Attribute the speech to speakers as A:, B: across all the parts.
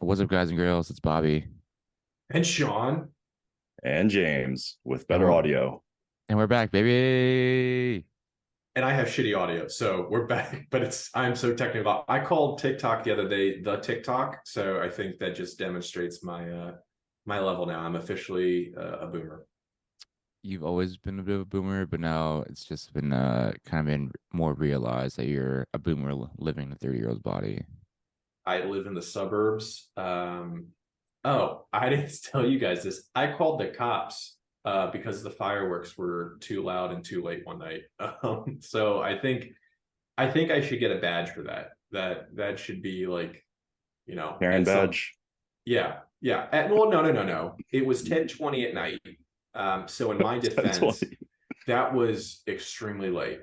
A: What's up, guys and girls? It's Bobby,
B: And Sean,
C: And James with
A: and
C: better audio.
A: we're back, baby.
B: and I have shitty audio, so we're back. But I'm so technical. I called TikTok the other day the TikTok, so I think that just demonstrates my level now. I'm officially a boomer.
A: You've always been a bit of a boomer, but now it's just been kind of been more realized that you're a boomer living in a 30-year-old's body.
B: I live in the suburbs. Oh, I didn't tell you guys this. I called the cops because the fireworks were too loud and too late one night. So I think I should get a badge for that. That should be like,
C: Karen
B: at some.
C: badge.
B: Yeah, yeah. Well, no. It was 10:20 at night. So in my defense,
C: 1020.
B: that was extremely late.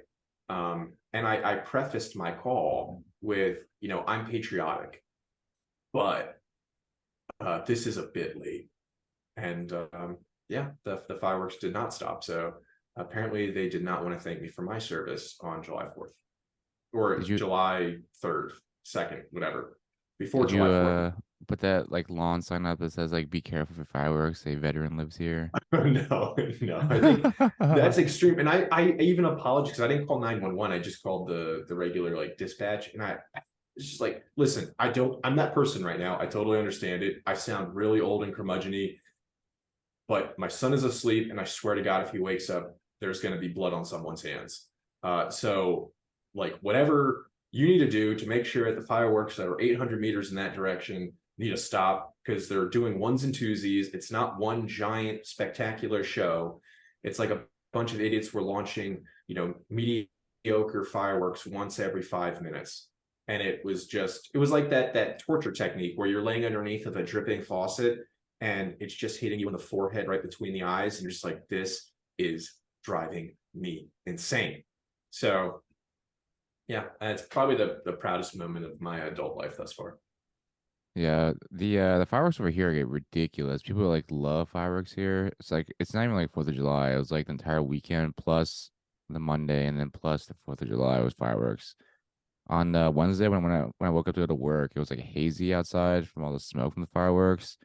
B: And I prefaced my call with, I'm patriotic, but this is a bit late. And yeah, the fireworks did not stop. So apparently they did not want to thank me for my service on July 4th
A: Did
B: or
A: you
B: July 3rd, 2nd, whatever, before
A: did you
B: July 4th.
A: put that like lawn sign up that says like "Be careful for fireworks"? A veteran lives here.
B: No. I think that's extreme. And I even apologize because I didn't call 911. I just called the regular like dispatch. And it's just like, listen, I'm that person right now. I totally understand it. I sound really old and curmudgeony, but my son is asleep, and I swear to God, if he wakes up, there's going to be blood on someone's hands. So like whatever you need to do to make sure that the fireworks that are 800 meters in that direction need to stop, because they're doing ones and twosies. It's not one giant spectacular show. It's like a bunch of idiots were launching, mediocre fireworks once every 5 minutes. And it was like that torture technique where you're laying underneath of a dripping faucet and it's just hitting you in the forehead right between the eyes. And you're just like, this is driving me insane. So yeah, it's probably the proudest moment of my adult life thus far.
A: Yeah, the fireworks over here get ridiculous. People like love fireworks here. It's not even like Fourth of July. It was like the entire weekend plus the Monday and then plus the Fourth of July was fireworks. On Wednesday when I woke up to go to work, it was like hazy outside from all the smoke from the fireworks.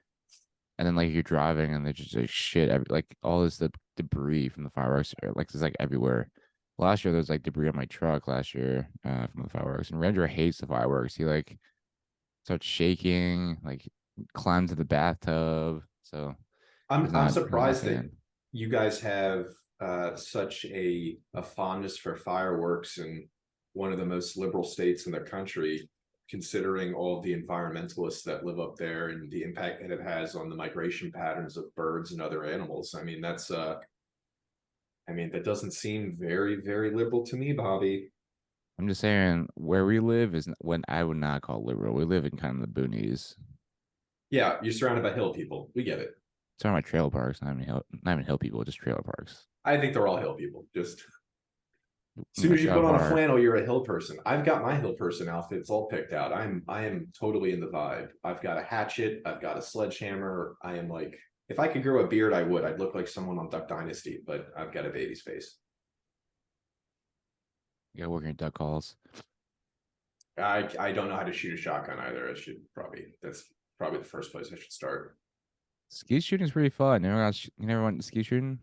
A: And then like you're driving and there's just like shit, like all this debris from the fireworks, like it's like everywhere. Last year there was like debris on my truck last year from the fireworks, and Ranger hates the fireworks. He like starts shaking, like climbs to the bathtub. So
B: I'm
A: he's not a
B: surprised that
A: fan.
B: you guys have such a fondness for fireworks in one of the most liberal states in the country, considering all of the environmentalists that live up there and the impact that it has on the migration patterns of birds and other animals. I mean, that doesn't seem very, very liberal to me, Bobby.
A: I'm just saying where we live is what I would not call liberal. We live in kind of the boonies.
B: Yeah, you're surrounded by hill people. We get it.
A: Talking about trailer parks, not even hill people, just trailer parks.
B: I think they're all hill people. Just as soon as
A: Like
B: you put
A: of
B: on a
A: our
B: flannel, you're a hill person. I've got my hill person outfits all picked out. I am totally in the vibe. I've got a hatchet. I've got a sledgehammer. I am like, if I could grow a beard, I would. I'd look like someone on Duck Dynasty, but I've got a baby's face.
A: Yeah, working at duck calls.
B: I don't know how to shoot a shotgun either. That's probably the first place I should start.
A: Ski shooting is pretty fun. You never went ski shooting?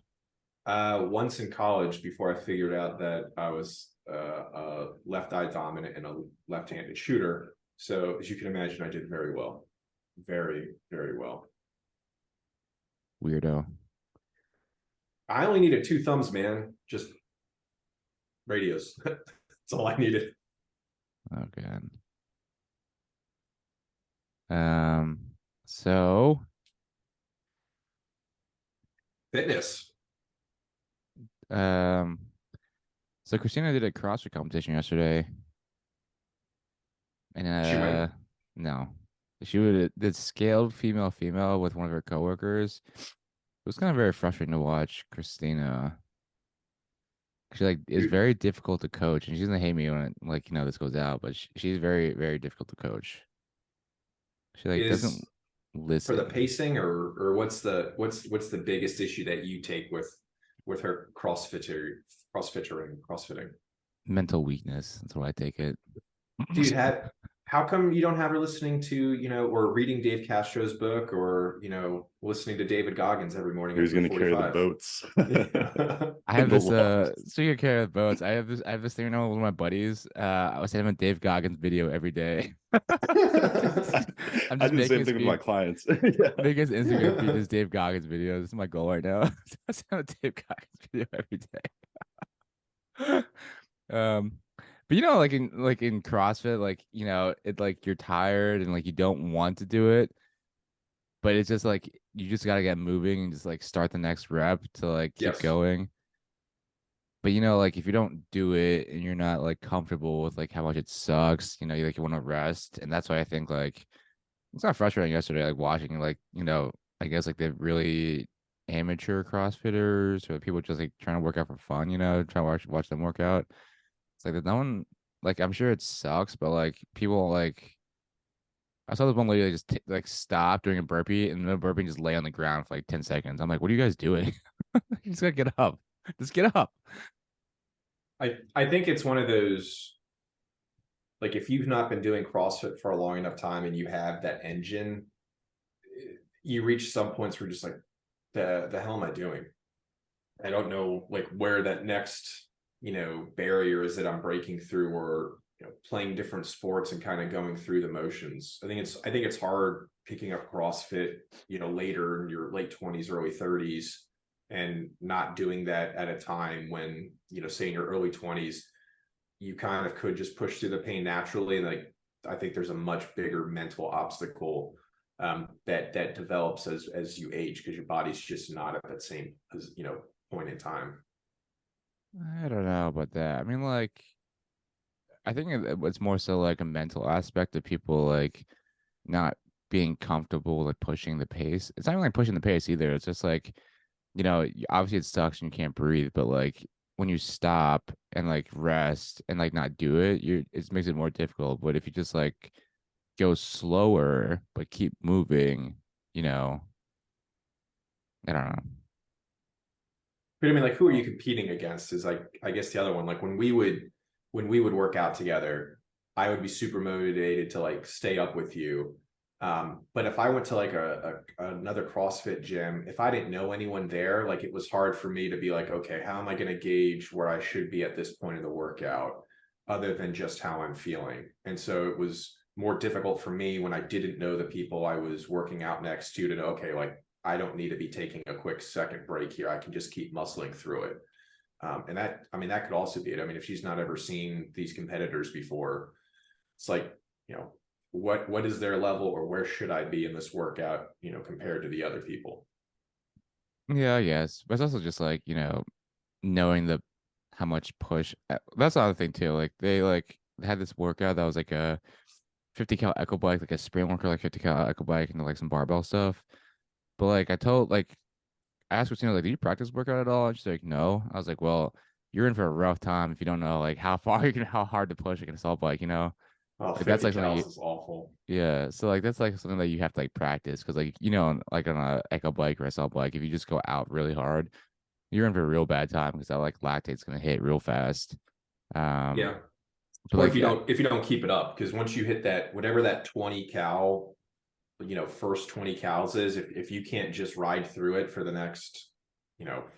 B: Once in college, before I figured out that I was a left eye dominant and a left-handed shooter. So as you can imagine, I did very well, very, very well.
A: Weirdo.
B: I only needed two thumbs, man. Just radios. That's all I needed.
A: Oh god. So
B: Fitness.
A: um, so Christina did a CrossFit competition yesterday, and
B: She went.
A: no, she would did scaled female with one of her coworkers. It was kind of very frustrating to watch Christina. She like is
B: Dude,
A: very difficult to coach, and she's gonna hate me when this goes out. But she's very very difficult to coach. She like doesn't
B: is for the
A: listen.
B: pacing, or what's the biggest issue that you take with her crossfitting?
A: Mental weakness. That's what I take it.
B: Dude, how come you don't have her listening to, or reading Dave Castro's book, or, listening to David Goggins every morning
C: Who's
B: at
C: going to carry the
B: 3:45?
C: boats?
A: I have
C: The
A: this
C: longest.
A: speaking of carry boats, I have this thing now with one of my buddies. I was sending him a Dave Goggins video every day. I'm
C: I
A: just
C: do the
A: making
C: same
A: his
C: thing with my
A: feed,
C: clients. Yeah.
A: making his Instagram feed just Dave Goggins videos. This is my goal right now. I send a Dave Goggins video every day. Um, but like in CrossFit, like it like you're tired and like you don't want to do it, but it's just like you just gotta get moving and just like start the next rep to like keep
B: Yes.
A: going. But like if you don't do it and you're not like comfortable with like how much it sucks, you want to rest. And that's why I think like it's not frustrating yesterday, like watching like, I guess like the really amateur CrossFitters or people just like trying to work out for fun, trying to watch them work out. It's like that no one like I'm sure it sucks, but like people like I saw this one lady just like stop doing a burpee and the burpee and just lay on the ground for like 10 seconds. I'm like, what are you guys doing? You just gotta get up. Just get up.
B: I think it's one of those, like, if you've not been doing CrossFit for a long enough time and you have that engine, you reach some points where you're just like, the hell am I doing? I don't know, like, where that next, barrier is that I'm breaking through, or playing different sports and kind of going through the motions. I think it's hard picking up CrossFit, later in your late 20s, early 30s, and not doing that at a time when, say in your early 20s, you kind of could just push through the pain naturally. And like, I think there's a much bigger mental obstacle that develops as you age, because your body's just not at that same point in time.
A: I don't know about that. I mean, like, I think it's more so like a mental aspect of people like not being comfortable like pushing the pace. It's not even like pushing the pace either. It's just like, obviously it sucks and you can't breathe, but like when you stop and like rest and like not do it, it makes it more difficult. But if you just like go slower but keep moving, you know, I don't know.
B: But I mean, like, who are you competing against is, like, I guess the other one. Like, when we would work out together, I would be super motivated to like stay up with you. But if I went to like another CrossFit gym, if I didn't know anyone there, like, it was hard for me to be like, okay, how am I going to gauge where I should be at this point in the workout, other than just how I'm feeling? And so it was more difficult for me when I didn't know the people I was working out next to know, okay, like, I don't need to be taking a quick second break here. I can just keep muscling through it. And that could also be it. I mean, if she's not ever seen these competitors before, it's like, what is their level, or where should I be in this workout, compared to the other people?
A: Yeah, yes. But it's also just like, knowing the how much push. That's the other thing too. Like they had this workout that was like a 50 cal echo bike, like a sprint workout, like 50 cal echo bike and like some barbell stuff. But like I asked Christina, like, did you practice workout at all? And she's like, no. I was like, well, you're in for a rough time if you don't know like how far how hard to push like an assault bike,
B: Oh,
A: Like that's
B: 50
A: like something
B: cals is awful.
A: yeah. So like that's like something that you have to like practice because like like on a echo bike or assault bike, if you just go out really hard, you're in for a real bad time because that like lactate's gonna hit real fast. Um,
B: Yeah.
A: but
B: Or
A: like
B: if you don't keep it up, because once you hit that, whatever that 20 cal, first 20 cals is, if you can't just ride through it for the next,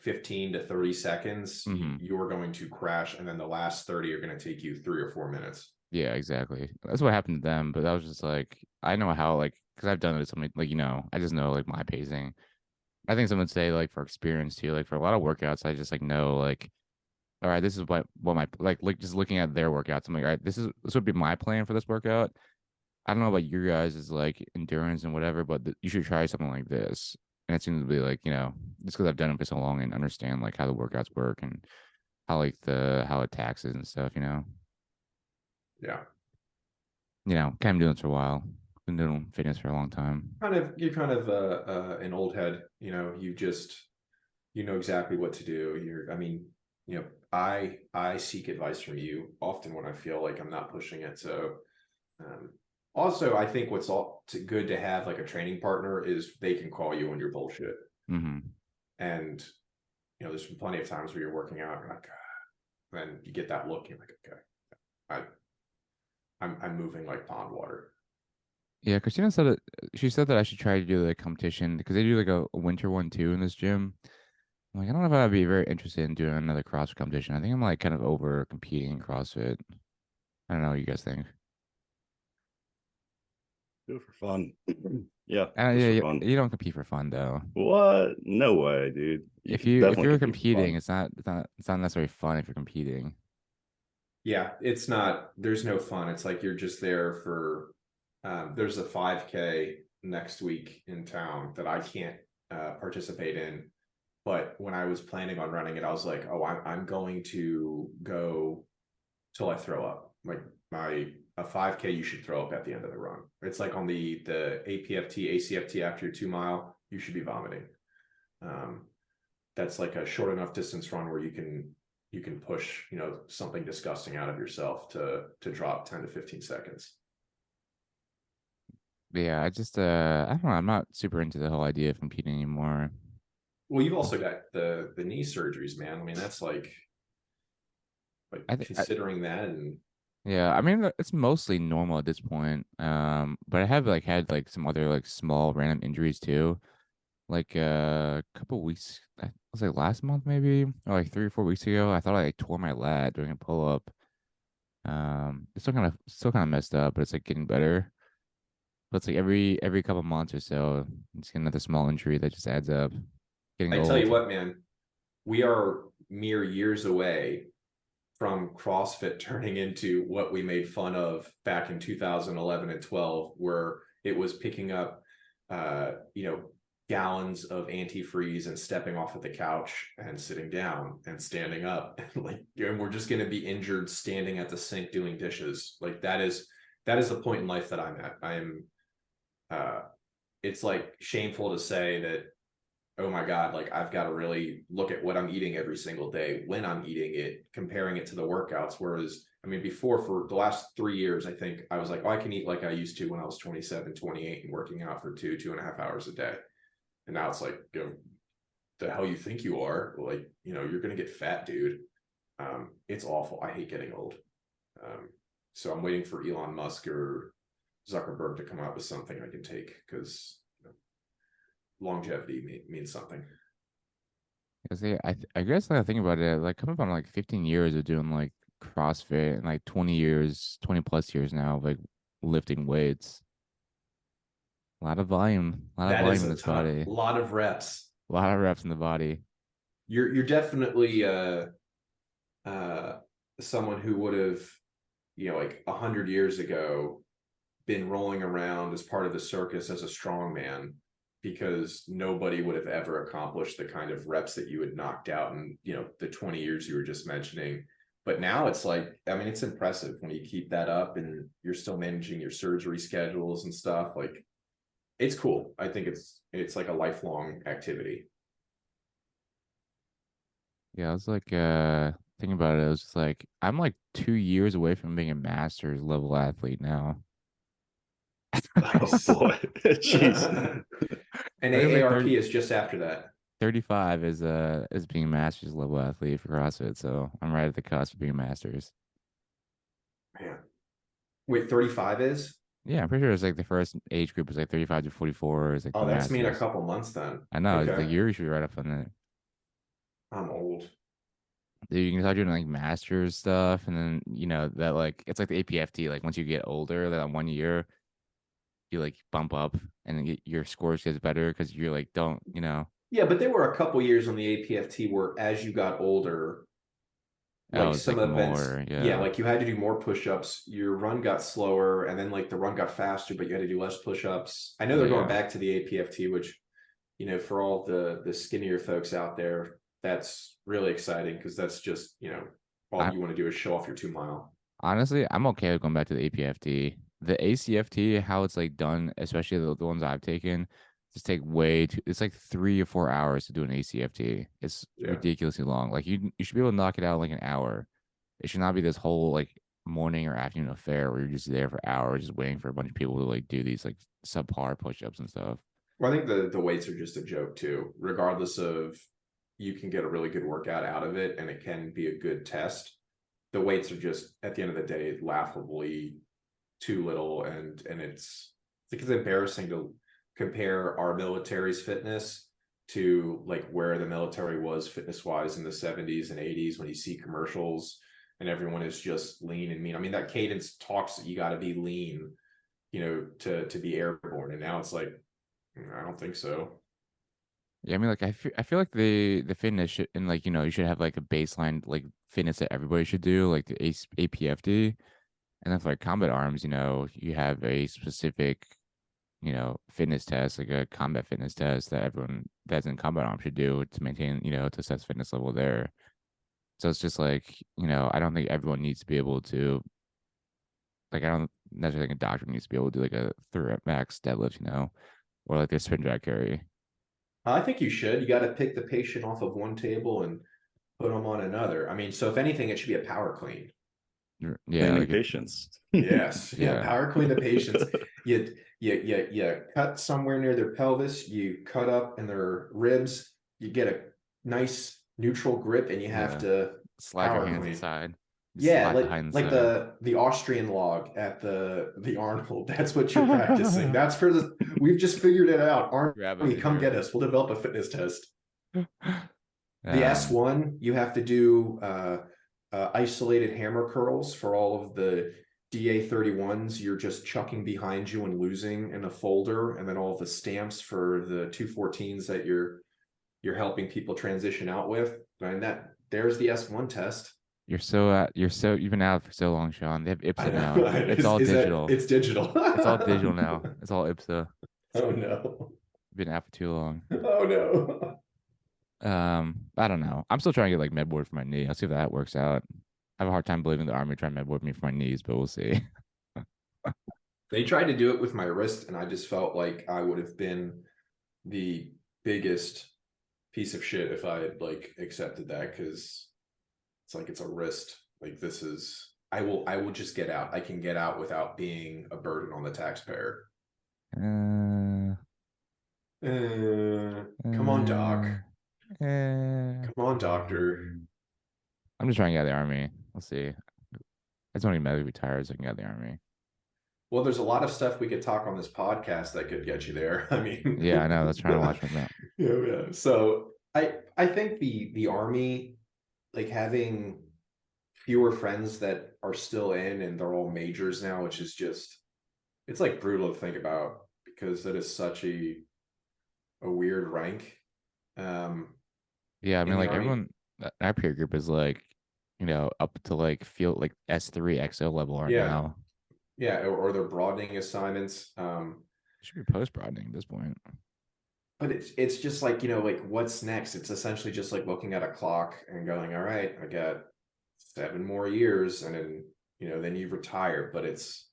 B: 15 to 30 seconds,
A: mhm.
B: you're going to crash. And then the last 30 are going to take you 3 or 4 minutes.
A: Yeah, exactly. That's what happened to them. But that was just like I know how like because I've done it so many like I just know like my pacing. I think some would say like for experience too, like for a lot of workouts, I just like know like all right, this is what my like just looking at their workouts. I'm like, all right, this would be my plan for this workout. I don't know about your guys' is like endurance and whatever, but you should try something like this. And it seems to be like, just because I've done it for so long and understand like how the workouts work and how like how it taxes and stuff.
B: Yeah.
A: Kind of doing this for a while. Been doing fitness for a long time.
B: You're kind of an old head, you just, exactly what to do. I seek advice from you often when I feel like I'm not pushing it. So, um, also, I think what's good to have like a training partner is they can call you when you're bullshit.
A: Mm-hmm.
B: And, there's been plenty of times where you're working out, you're like, then you get that look, you're like, okay, I'm moving like pond water.
A: Yeah, Christina said it. She said that I should try to do the competition because they do like a winter one too in this gym. I'm like, I don't know if I'd be very interested in doing another CrossFit competition. I think I'm like kind of over competing in CrossFit. I don't know what you guys think.
C: Do it for fun. Yeah, just
A: Yeah,
C: for
A: you,
C: fun.
A: you don't compete for fun though.
C: What? No way, dude. You can
A: If
C: definitely
A: you're
C: compete for
A: competing,
C: fun.
A: it's not necessarily fun if you're competing.
B: Yeah, it's not, there's no fun. It's like you're just there for, there's a 5K next week in town that I can't participate in. But when I was planning on running it, I was like, oh, I'm going to go till I throw up. Like a 5K, you should throw up at the end of the run. It's like on the APFT, ACFT after your 2 mile, you should be vomiting. That's like a short enough distance run where you can push, something disgusting out of yourself to drop 10 to 15 seconds.
A: But yeah, I don't know. I'm not super into the whole idea of competing anymore.
B: Well, you've also got the knee surgeries, man. I mean, that's like
A: I think
B: considering that, and
A: Yeah, I mean it's mostly normal at this point. But I have like had like some other like small random injuries too. Like a couple weeks, I was like last month maybe, or like 3 or 4 weeks ago. I thought I like, tore my lat doing a pull up. It's still kind of messed up, but it's like getting better. But it's like every couple months or so, it's another small injury that just adds up. Getting
B: I tell you
A: old.
B: what, man, we are mere years away from CrossFit turning into what we made fun of back in 2011 and 12, where it was picking up, gallons of antifreeze and stepping off of the couch and sitting down and standing up. And we're just going to be injured standing at the sink doing dishes. Like that is the point in life that I'm at. Uh, it's like shameful to say that, oh my God, like I've got to really look at what I'm eating every single day when I'm eating it, comparing it to the workouts. Whereas, I mean, before, for the last 3 years, I think I was like, oh, I can eat like I used to when I was 27, 28 and working out for 2.5 hours a day. And now it's like, the hell you think you are? Like, you're going to get fat, dude. It's awful. I hate getting old. So I'm waiting for Elon Musk or Zuckerberg to come out with something I can take, because longevity means something.
A: See, I guess like I think about it, like coming up on like 15 years of doing like CrossFit and like 20 plus years now of like lifting weights. A lot of
B: That
A: volume
B: is
A: in
B: a
A: this
B: ton,
A: body,
B: a lot of reps.
A: a lot of reps in the body.
B: You're definitely someone who would have, like 100 years ago, been rolling around as part of the circus as a strongman, because nobody would have ever accomplished the kind of reps that you had knocked out in, the 20 years you were just mentioning. But now it's like, I mean, it's impressive when you keep that up and you're still managing your surgery schedules and stuff. Like, it's cool. I think it's like a lifelong activity.
A: Yeah, I was like thinking about it. I was just like, I'm like 2 years away from being a master's level athlete now.
C: Oh
B: Nice.
C: boy. Jeez.
B: And
A: I was like
B: AARP is just after that.
A: 35 is being a master's level athlete for CrossFit, so I'm right at the cusp of being a master's.
B: Man. Wait, 35 is?
A: Yeah, I'm pretty sure it's like the first age group is like 35 to 44 is like
B: Oh,
A: the
B: that's me in a
A: masters.
B: couple months then.
A: I know, it's like
B: Okay.
A: you should be right up on it.
B: I'm old.
A: Dude, you can start doing like masters stuff, and then that like it's like the APFT. Like once you get older, that 1 year you like bump up, and then your scores gets better because you're like don't
B: Yeah, but there were a couple years on the APFT where, as you got older,
A: oh
B: like
A: it's
B: some
A: like
B: events,
A: more
B: yeah,
A: yeah
B: like you had to do more push-ups, your run got slower, and then like the run got faster, but you had to do less push-ups. I know they're going
A: yeah.
B: back to the APFT, which, for all the skinnier folks out there, that's really exciting, because that's just, all
A: I
B: you want to do is show off your 2 mile.
A: honestly I'm okay with going back to the APFT. The ACFT, how it's like done, especially the ones I've taken, just take way too. It's like 3 or 4 hours to do an ACFT. It's
B: Yeah.
A: ridiculously long. Like you should be able to knock it out in like an hour. It should not be this whole like morning or afternoon affair where you're just there for hours just waiting for a bunch of people to like do these like subpar push-ups and stuff.
B: Well, I think the weights are just a joke too, regardless of, you can get a really good workout out of it and it can be a good test. The weights are just, at the end of the day, laughably too little, and it's I think it's embarrassing to compare our military's fitness to like where the military was fitness wise in the 70s and 80s, when you see commercials and everyone is just lean and mean. I mean, that cadence talks that you got to be lean, to be airborne, and now it's like, I don't think so.
A: Yeah, I mean, like I feel like the fitness should, and like you should have like a baseline like fitness that everybody should do, like the APFT, and then for like combat arms, you have a specific fitness test, like a combat fitness test that everyone that's in combat arms should do to maintain, to assess fitness level there. So it's just like, I don't think everyone needs to be able to, like, I don't necessarily think a doctor needs to be able to do like a 3 rep max deadlift, or like a spin jack carry.
B: I think you should. You got to pick the patient off of one table and put them on another. I mean, so if anything, it should be a power clean.
A: Yeah,
C: Cleaning
A: like
C: patients.
B: Yes,
A: Yeah.
B: power clean the patients. You cut somewhere near their pelvis, you cut up in their ribs, you get a nice neutral grip, and you have to
A: slide your
B: power
A: hands
B: clean.
A: inside.
B: Yeah,
A: Slide behind
B: like
A: inside.
B: the Austrian log at the Arnold. That's what you're practicing. That's for we've just figured it out.
A: Grab
B: Army,
A: it
B: come
A: here.
B: get us. We'll develop a fitness test. The
A: Um,
B: S1, you have to do isolated hammer curls for all of the DA31s. You're just chucking behind you and losing in a folder, and then all of the stamps for the 214s that you're helping people transition out with. And there's the S1 test.
A: you've been out for so long, Sean. They have
B: I
A: IPSA now.
B: know.
A: It's all
B: Is that
A: digital.
B: it's digital?
A: It's all digital now. It's all IPSA.
B: Oh no.
A: Been out for too long.
B: Oh no.
A: I don't know. I'm still trying to get like med board for my knee. I'll see if that works out. I have a hard time believing the army trying med board me for my knees, but we'll see.
B: They tried to do it with my wrist, and I just felt like I would have been the biggest piece of shit if I had like accepted that, because it's like it's a wrist. Like this is I will just get out. I can get out without being a burden on the taxpayer.
A: Uh,
B: Come on, doc.
A: uh,
B: Come on, doctor.
A: I'm just trying to get out of the army. We'll see. I just want to medically retire so I can get out of the army.
B: Well, there's a lot of stuff we could talk on this podcast that could get you there. I mean,
A: Yeah, I know. That's trying to watch my mouth.
B: yeah. So I think the army, like having fewer friends that are still in and they're all majors now, which is just, it's like brutal to think about, because that is such a weird rank.
A: Yeah, I
B: In
A: mean,
B: the
A: like
B: army.
A: everyone, our peer group is like, up to like field like S3 XO level right
B: Yeah.
A: now.
B: Yeah, or they're broadening assignments.
A: Should be post broadening at this point.
B: But it's just like, like what's next? It's essentially just like looking at a clock and going, all right, I got 7 more years, and then then you retire. But it's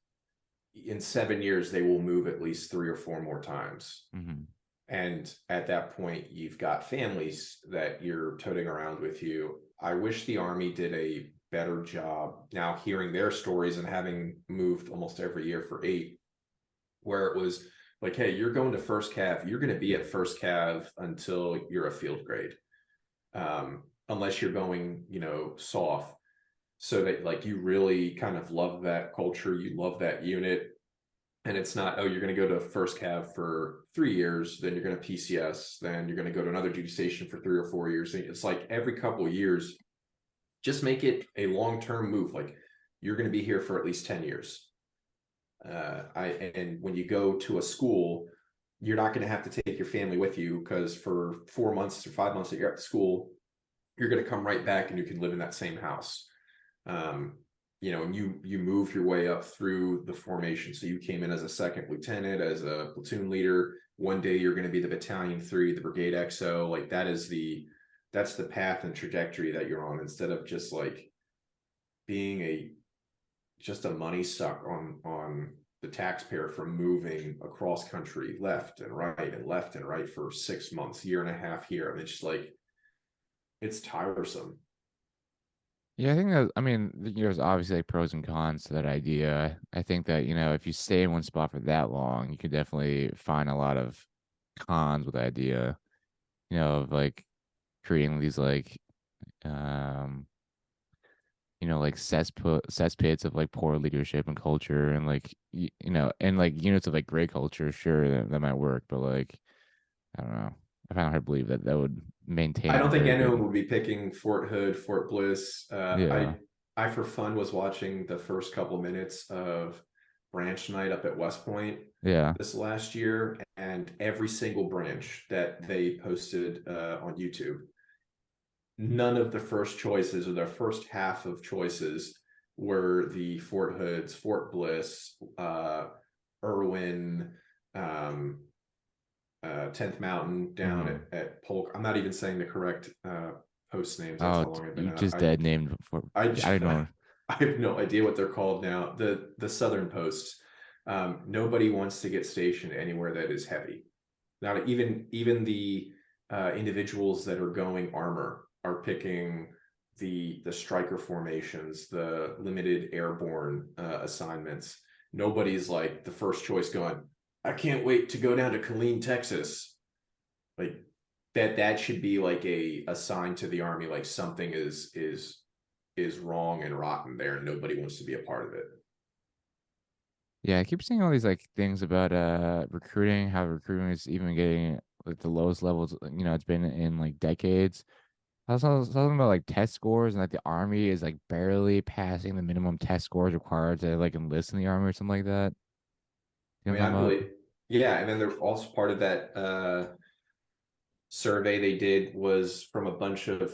B: in 7 years they will move at least 3 or 4 more times.
A: Mm-hmm.
B: And at that point, you've got families that you're toting around with you. I wish the army did a better job now, hearing their stories and having moved almost every year for 8, where it was like, hey, you're going to first cav, you're going to be at first cav until you're a field grade, unless you're going soft, so that like you really kind of love that culture, you love that unit. And it's not, oh, you're going to go to first cav for 3 years, then you're going to PCS, then you're going to go to another duty station for 3 or 4 years. It's like every couple of years, just make it a long-term move. Like you're going to be here for at least 10 years. And when you go to a school, you're not going to have to take your family with you, because for 4 months or 5 months that you're at the school, you're going to come right back and you can live in that same house. And you move your way up through the formation. So you came in as a second lieutenant, as a platoon leader. One day you're going to be the battalion 3, the brigade XO. Like that's the path and trajectory that you're on, instead of just like being just a money suck on the taxpayer from moving across country left and right for 6 months, year and a half here. And it's just like, it's tiresome.
A: Yeah, I think that, I mean, there's obviously like pros and cons to that idea. I think that, if you stay in one spot for that long, you could definitely find a lot of cons with the idea, of like creating these like, um, like cesspits of like poor leadership and culture, and like and like units of like great culture. Sure, that might work, but like I don't know. I find it hard to believe that would
B: I
A: maintain
B: don't think
A: very
B: anyone
A: good.
B: would be picking Fort Hood, Fort Bliss.
A: Yeah,
B: I for fun was watching the first couple of minutes of branch night up at West Point
A: yeah.
B: this last year, and every single branch that they posted on YouTube, none of the first choices or their first half of choices were the Fort Hoods, Fort Bliss, Irwin, um, 10th Mountain down
A: Hmm.
B: at Polk. I'm not even saying the correct post names. That's
A: Oh,
B: how long I've been
A: you
B: out.
A: just dead named before.
B: I,
A: I don't know.
B: I have no idea what they're called now. The Southern Posts. Nobody wants to get stationed anywhere that is heavy. Not even the individuals that are going armor are picking the striker formations, the limited airborne assignments. Nobody's like the first choice going, I can't wait to go down to Killeen, Texas. Like that should be like a sign to the army, like something is wrong and rotten there, and nobody wants to be a part of it.
A: Yeah, I keep seeing all these like things about recruiting, how recruiting is even getting like the lowest levels, it's been in like decades. I was talking about like test scores, and like the army is like barely passing the minimum test scores required to like enlist in the army or something like that.
B: I
A: You know
B: mean,
A: what I'm
B: I
A: talking about?
B: believe, yeah, and then they're also part of that survey they did was from a bunch of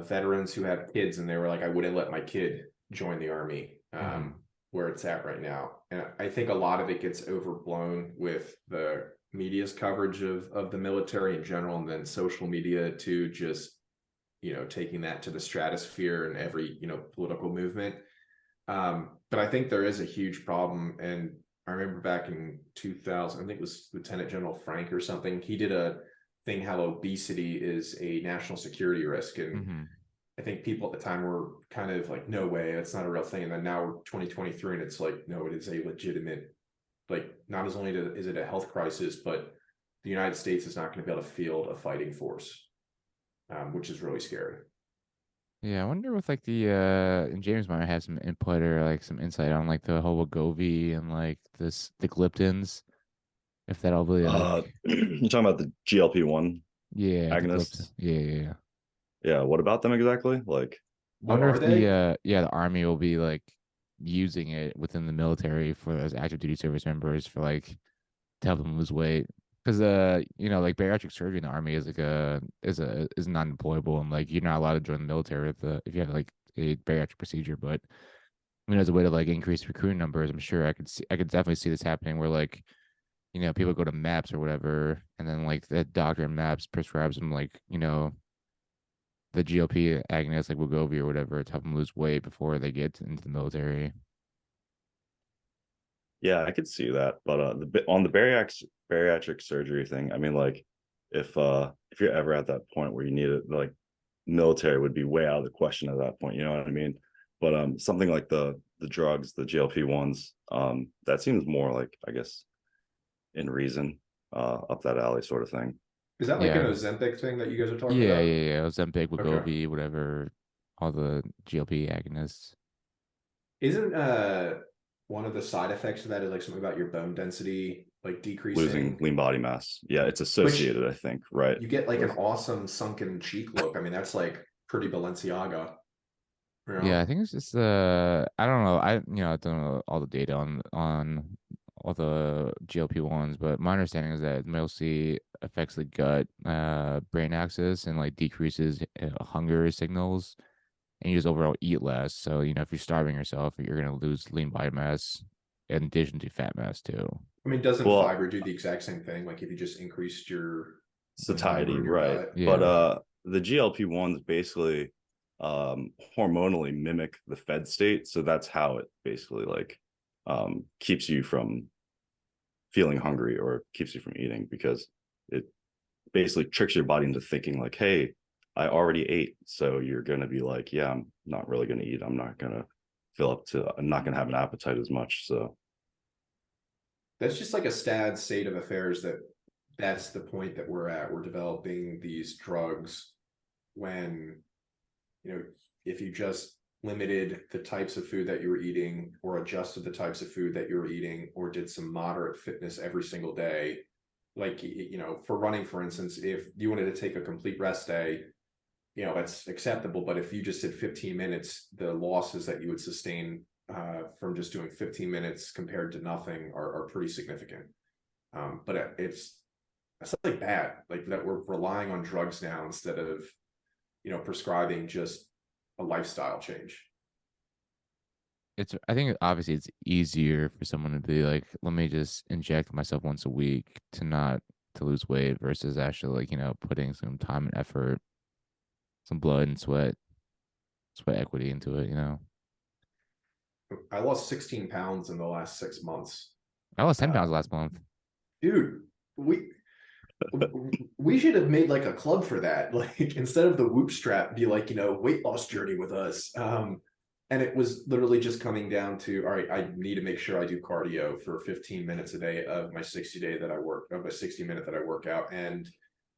B: veterans who have kids, and they were like, I wouldn't let my kid join the army
A: Hmm.
B: where it's at right now. And I think a lot of it gets overblown with the media's coverage of the military in general, and then social media to just taking that to the stratosphere and every political movement. But I think there is a huge problem. And I remember back in 2000, I think it was Lieutenant General Frank or something, he did a thing how obesity is a national security risk. And
A: Hmm.
B: I think people at the time were kind of like, no way, that's not a real thing. And then now we're 2023, and it's like, no, it is a legitimate, like, not as only is it a health crisis, but the United States is not going to be able to field a fighting force, which is really scary.
A: Yeah, I wonder if like and James might have some input or like some insight on like the whole Wegovy and like the gliptins, if that'll be like
C: You're talking about the GLP-1
A: yeah, the gliptin.
C: agonists.
A: Yeah, yeah, yeah.
C: Yeah, what about them exactly? Like,
A: I
B: What
A: wonder
B: are
A: if the
B: they?
A: the army will be like using it within the military for as active duty service members for like to help them lose weight. Because like bariatric surgery in the army is like is non-deployable, and like you're not allowed to join the military if you have like a bariatric procedure. But as a way to like increase recruiting numbers, I'm sure I could definitely see this happening where like people go to MAPS or whatever, and then like the doctor in MAPS prescribes them like the GLP agonist like Wegovy or whatever to help them lose weight before they get into the military.
C: yeah, I could see that. But on the bariatric surgery thing, I mean, like, if you're ever at that point where you need it, like, military would be way out of the question at that point. You know what I mean? But something like the drugs, the GLP-1s, that seems more like, I guess, in reason, up that alley sort of thing.
B: Is that like an
A: Yeah,
B: Ozempic thing that you guys are talking
A: yeah,
B: about?
A: yeah, yeah. Ozempic,
B: Okay.
A: Wegovy, whatever, all the GLP agonists.
B: Isn't one of the side effects of that is like something about your bone density like
C: Losing
B: decreasing,
C: lean body mass. Yeah, it's
B: which
C: associated, I think, right,
B: you get like an
C: with.
B: awesome sunken cheek look. I mean, that's like pretty Balenciaga, you
A: Yeah,
B: know?
A: I think it's just I don't know. I don't know all the data on all the GLP ones, but my understanding is that it mostly affects the gut, brain axis, and like decreases hunger signals, and you just overall eat less. So if you're starving yourself, you're gonna lose lean body mass in addition to fat mass too.
B: I mean, doesn't
C: Well,
B: fiber do the exact same thing? Like if you just increased your the fiber
C: satiety,
B: in your
C: right?
B: gut.
C: But
A: Yeah.
C: the GLP-1s basically hormonally mimic the fed state, so that's how it basically like keeps you from feeling hungry or keeps you from eating, because it basically tricks your body into thinking like, hey, I already ate, so you're going to be like, yeah, I'm not really going to eat, I'm not going to I'm not going to have an appetite as much. So
B: That's just like a sad state of affairs that that's the point that we're at. We're developing these drugs when, you know, if you just limited the types of food that you were eating, or adjusted the types of food that you were eating, or did some moderate fitness every single day, like, you know, for running, for instance, if you wanted to take a complete rest day, you know, that's acceptable. But if you just did 15 minutes, the losses that you would sustain from just doing 15 minutes compared to nothing are pretty significant. But it's like bad, like that we're relying on drugs now instead of, you know, prescribing just a lifestyle change.
A: I think obviously it's easier for someone to be like, let me just inject myself once a week to lose weight versus actually, like, you know, putting some time and effort, some blood and sweat equity into it, you know.
B: I lost 16 pounds in the last 6 months.
A: I lost 10 pounds last month.
B: Dude, we should have made like a club for that. Like, instead of the Whoop strap, be like, you know, weight loss journey with us. And it was literally just coming down to, all right, I need to make sure I do cardio for 15 minutes a day of my 60 minute that I work out. And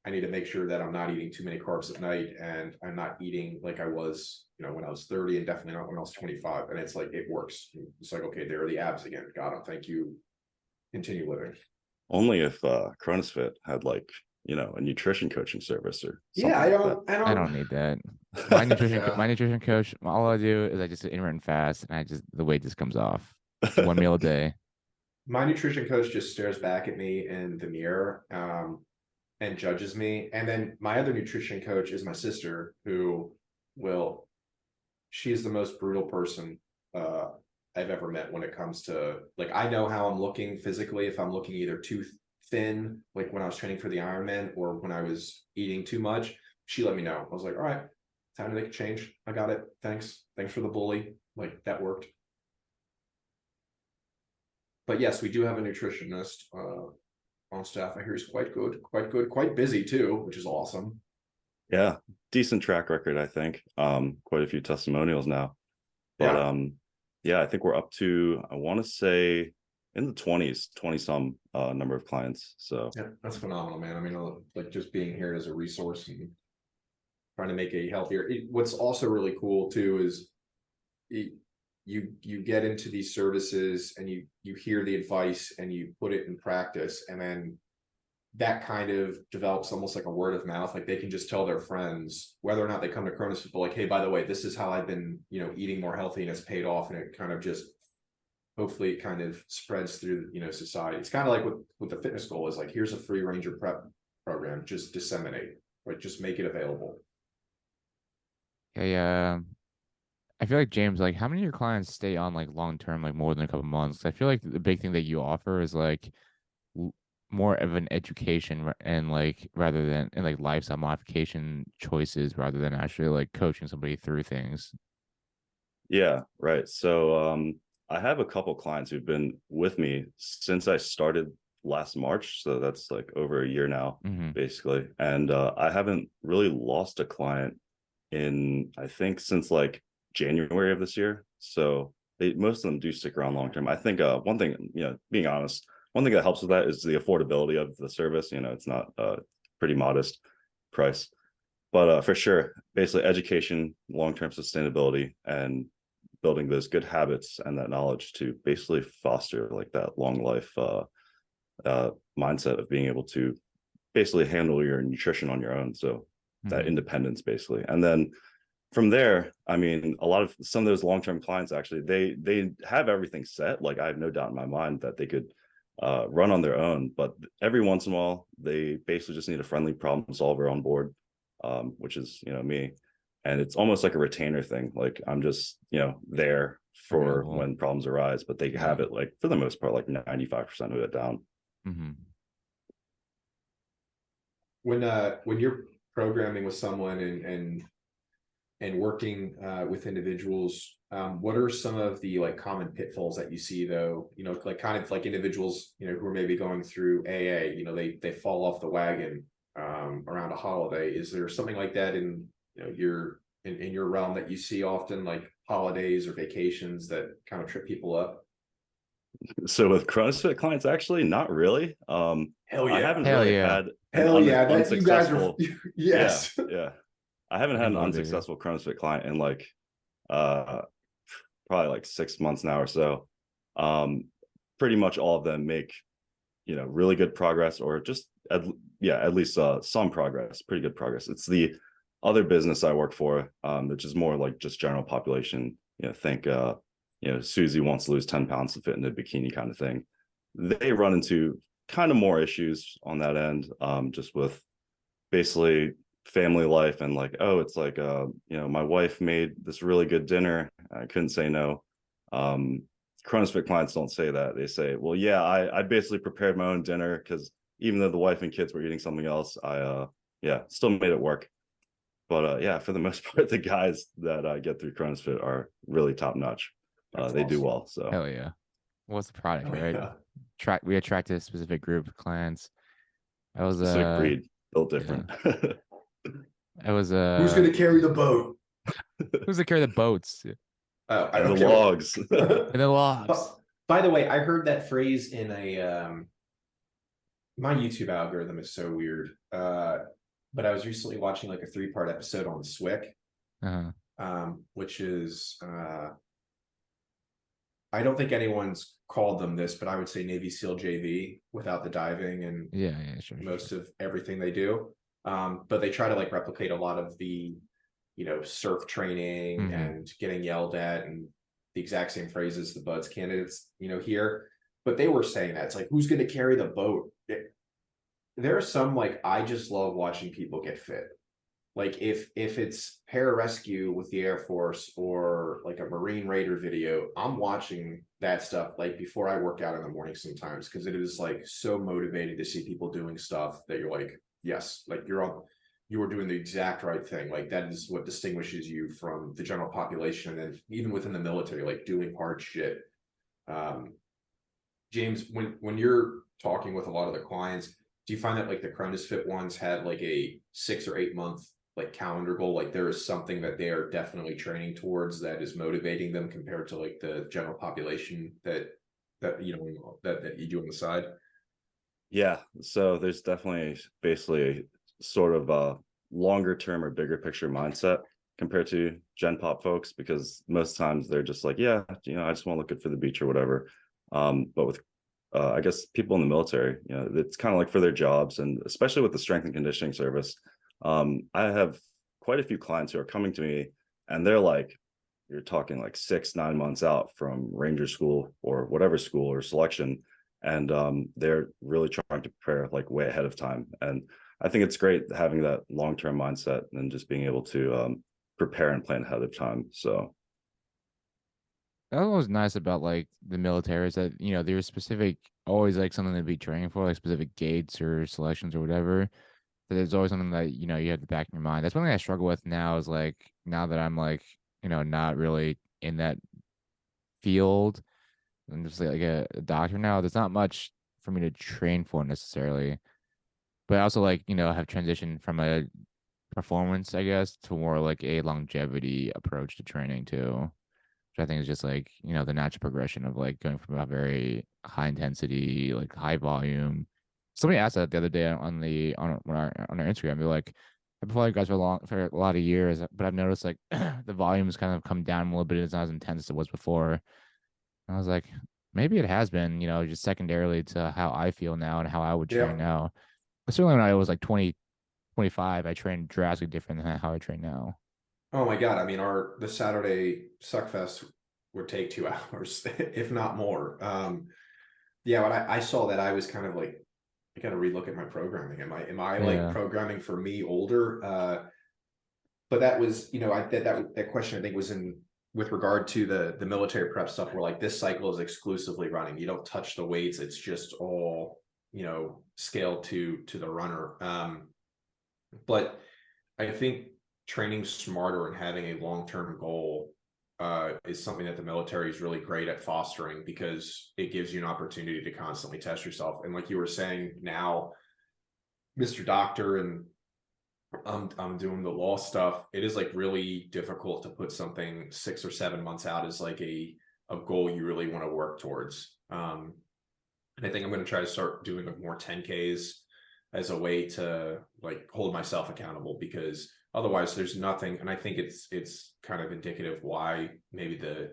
B: I need to make sure that I'm not eating too many carbs at night, and I'm not eating like I was, you know, when I was 30, and definitely not when I was 25. And it's like, it works. It's like, okay, there are the abs again. Got them. Thank you. Continue living.
C: Only if CronusFit had, like, you know, a nutrition coaching service or something.
B: Yeah,
A: I don't need that. My
B: Yeah.
A: nutrition coach, all I do is I just intermittent fast, and the weight just comes off. Just one meal a day.
B: My nutrition coach just stares back at me in the mirror and judges me. And then my other nutrition coach is my sister, who she is the most brutal person I've ever met when it comes to, like, I know how I'm looking physically, if I'm looking either too thin, like when I was training for the Ironman, or when I was eating too much. She let me know. I was like, all right, time to make a change. I got it. Thanks for the bully. Like, that worked. But yes, we do have a nutritionist on staff. I hear he's quite good, quite busy too, which is awesome.
C: Yeah, decent track record, I think. Quite a few testimonials now. But yeah, I think we're up to, I want to say, in the 20s, 20 some number of clients. So
B: yeah, that's phenomenal, man. I mean, like, just being here as a resource and trying to make a healthier. What's also really cool too is you get into these services, and you hear the advice and you put it in practice, and then that kind of develops almost like a word of mouth. Like, they can just tell their friends, whether or not they come to Cronus, but like, hey, by the way, this is how I've been, you know, eating more healthy, and it's paid off. And it kind of just, hopefully it kind of spreads through, you know, society. It's kind of like what the fitness goal is, like, here's a free Ranger prep program, just disseminate, like, just make it available.
A: Yeah. I feel like, James, like, how many of your clients stay on, like, long term, like more than a couple months? I feel like the big thing that you offer is like more of an education and, like, rather than, and like lifestyle modification choices, rather than actually like coaching somebody through things.
C: yeah, right. So I have a couple clients who've been with me since I started last March. So that's like over a year now, basically. And I haven't really lost a client in, I think, since like January of this year. So most of them do stick around long term. I think one thing, you know, being honest, one thing that helps with that is the affordability of the service. You know, it's not a pretty modest price, but for sure, basically education, long-term sustainability, and building those good habits and that knowledge to basically foster like that long life mindset of being able to basically handle your nutrition on your own. So that independence, basically. And then from there, I mean, some of those long-term clients, actually, they have everything set. Like, I have no doubt in my mind that they could run on their own, but every once in a while, they basically just need a friendly problem solver on board, which is, you know, me. And it's almost like a retainer thing. Like, I'm just, you know, there for when problems arise, but they have it, like, for the most part, like 95% of it down.
B: When you're programming with someone and working with individuals, what are some of the, like, common pitfalls that you see, though, you know, like, kind of like individuals, you know, who are maybe going through AA, you know, they fall off the wagon around a holiday? Is there something like that in, you know, in your realm that you see often, like holidays or vacations, that kind of trip people up?
C: So with CronusFit clients, actually, not really.
B: Hell yeah.
C: I haven't really had
B: that you guys are
C: unsuccessful.
B: yes.
C: Yeah. I haven't had an unsuccessful CronusFit client in like probably like 6 months now or so. Pretty much all of them make, really good progress, or just at least some progress, pretty good progress. It's the other business I work for, which is more like just general population. Think Susie wants to lose 10 pounds to fit in a bikini kind of thing. They run into kind of more issues on that end, just with basically family life, and like, oh, it's like my wife made this really good dinner, I couldn't say no. CronusFit clients don't say that. They say, well, yeah, I basically prepared my own dinner, because even though the wife and kids were eating something else, I still made it work. But yeah, for the most part, the guys that I get through CronusFit are really top notch. They do well. So
A: hell yeah. What's the product,
B: Oh,
A: right?
B: yeah.
A: We attract a specific group of clients. I was
C: specific breed, built different.
A: I was
B: Who's gonna carry the boat?
A: who's to carry the boats
B: Oh, I
C: And the
B: don't care.
C: logs.
A: and the logs?
B: By the way, I heard that phrase in a my YouTube algorithm is so weird. But I was recently watching like a 3-part episode on SWIC, which is I don't think anyone's called them this, but I would say Navy SEAL JV without the diving and
A: Yeah, sure.
B: most of everything they do. But they try to like replicate a lot of the, surf training and getting yelled at, and the exact same phrases the Buds candidates, hear. But they were saying that it's like, who's going to carry the boat? There are some, like, I just love watching people get fit. Like if it's pararescue with the Air Force or like a Marine Raider video, I'm watching that stuff like before I work out in the morning sometimes, because it is like so motivating to see people doing stuff that you're like, yes, like you are doing the exact right thing. Like that is what distinguishes you from the general population, and then even within the military, like doing hard shit. James, when you're talking with a lot of the clients, do you find that like the CronusFit ones have like a 6 or 8 month like calendar goal? Like there is something that they are definitely training towards that is motivating them compared to like the general population that that you do on the side?
C: Yeah, so there's definitely basically sort of a longer term or bigger picture mindset compared to Gen Pop folks, because most times they're just like, yeah, I just want to look good for the beach or whatever. But with I guess people in the military, it's kind of like for their jobs, and especially with the strength and conditioning service. I have quite a few clients who are coming to me, and they're like, you're talking like 6-9 months out from Ranger school or whatever school or selection, and they're really trying to prepare like way ahead of time. And I think it's great having that long-term mindset and just being able to prepare and plan ahead of time. So
A: That was nice about like the military is that there's specific, always like something to be training for, like specific gates or selections or whatever. But there's always something that you have to back in your mind. That's one thing I struggle with now, is like now that I'm like not really in that field. I'm just like a doctor now. There's not much for me to train for necessarily. But I also like have transitioned from a performance, I guess, to more like a longevity approach to training too, which I think is just like the natural progression of like going from a very high intensity, like high volume. Somebody asked that the other day on our Instagram. They're like, I've been following you guys for a lot of years, but I've noticed like the volumes kind of come down a little bit. It's not as intense as it was before. And I was like, maybe it has been, just secondarily to how I feel now and how I would
B: Yeah.
A: train now. But certainly when I was like 20, 25, I trained drastically different than how I train now.
B: Oh my God. I mean, the Saturday Suckfest would take 2 hours, if not more. Yeah, when I saw that, I was kind of like, I got to relook at my programming. Am I like
A: Yeah.
B: programming for me older? But that was, that question I think was in with regard to the military prep stuff, where like this cycle is exclusively running. You don't touch the weights. It's just all, scaled to the runner. But I think training smarter and having a long-term goal is something that the military is really great at fostering, because it gives you an opportunity to constantly test yourself. And like you were saying now, Mr. Doctor, and I'm doing the law stuff, it is like really difficult to put something 6 or 7 months out as like a goal you really want to work towards. And I think I'm going to try to start doing more 10Ks as a way to like hold myself accountable, because Otherwise, there's nothing, and I think it's kind of indicative why maybe the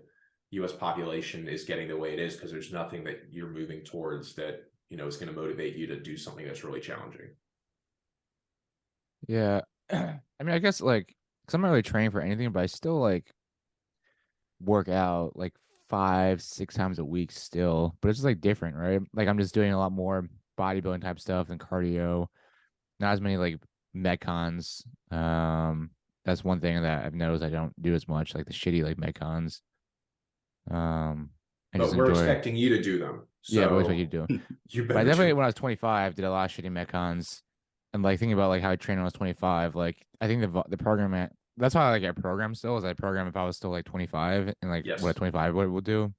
B: U.S. population is getting the way it is, because there's nothing that you're moving towards that, you know, is going to motivate you to do something that's really challenging.
A: Yeah. I mean, I guess like, cause I'm not really training for anything, but I still like work out like 5, 6 times a week still, but it's just like different, right? Like I'm just doing a lot more bodybuilding type stuff than cardio, not as many like metcons. That's one thing that I've noticed I don't do as much, like the shitty like metcons. I just
B: But we're
A: enjoy.
B: expecting you to do them,
A: Yeah, but what you
B: so
A: do.
B: you
A: But I
B: better
A: definitely
B: do.
A: when I was 25 did a lot of shitty metcons, and like thinking about like how I trained when I was 25. Like I think the program that's why I like I program still is I program if I was still like 25 and like what a
B: Yes.
A: 25 would do.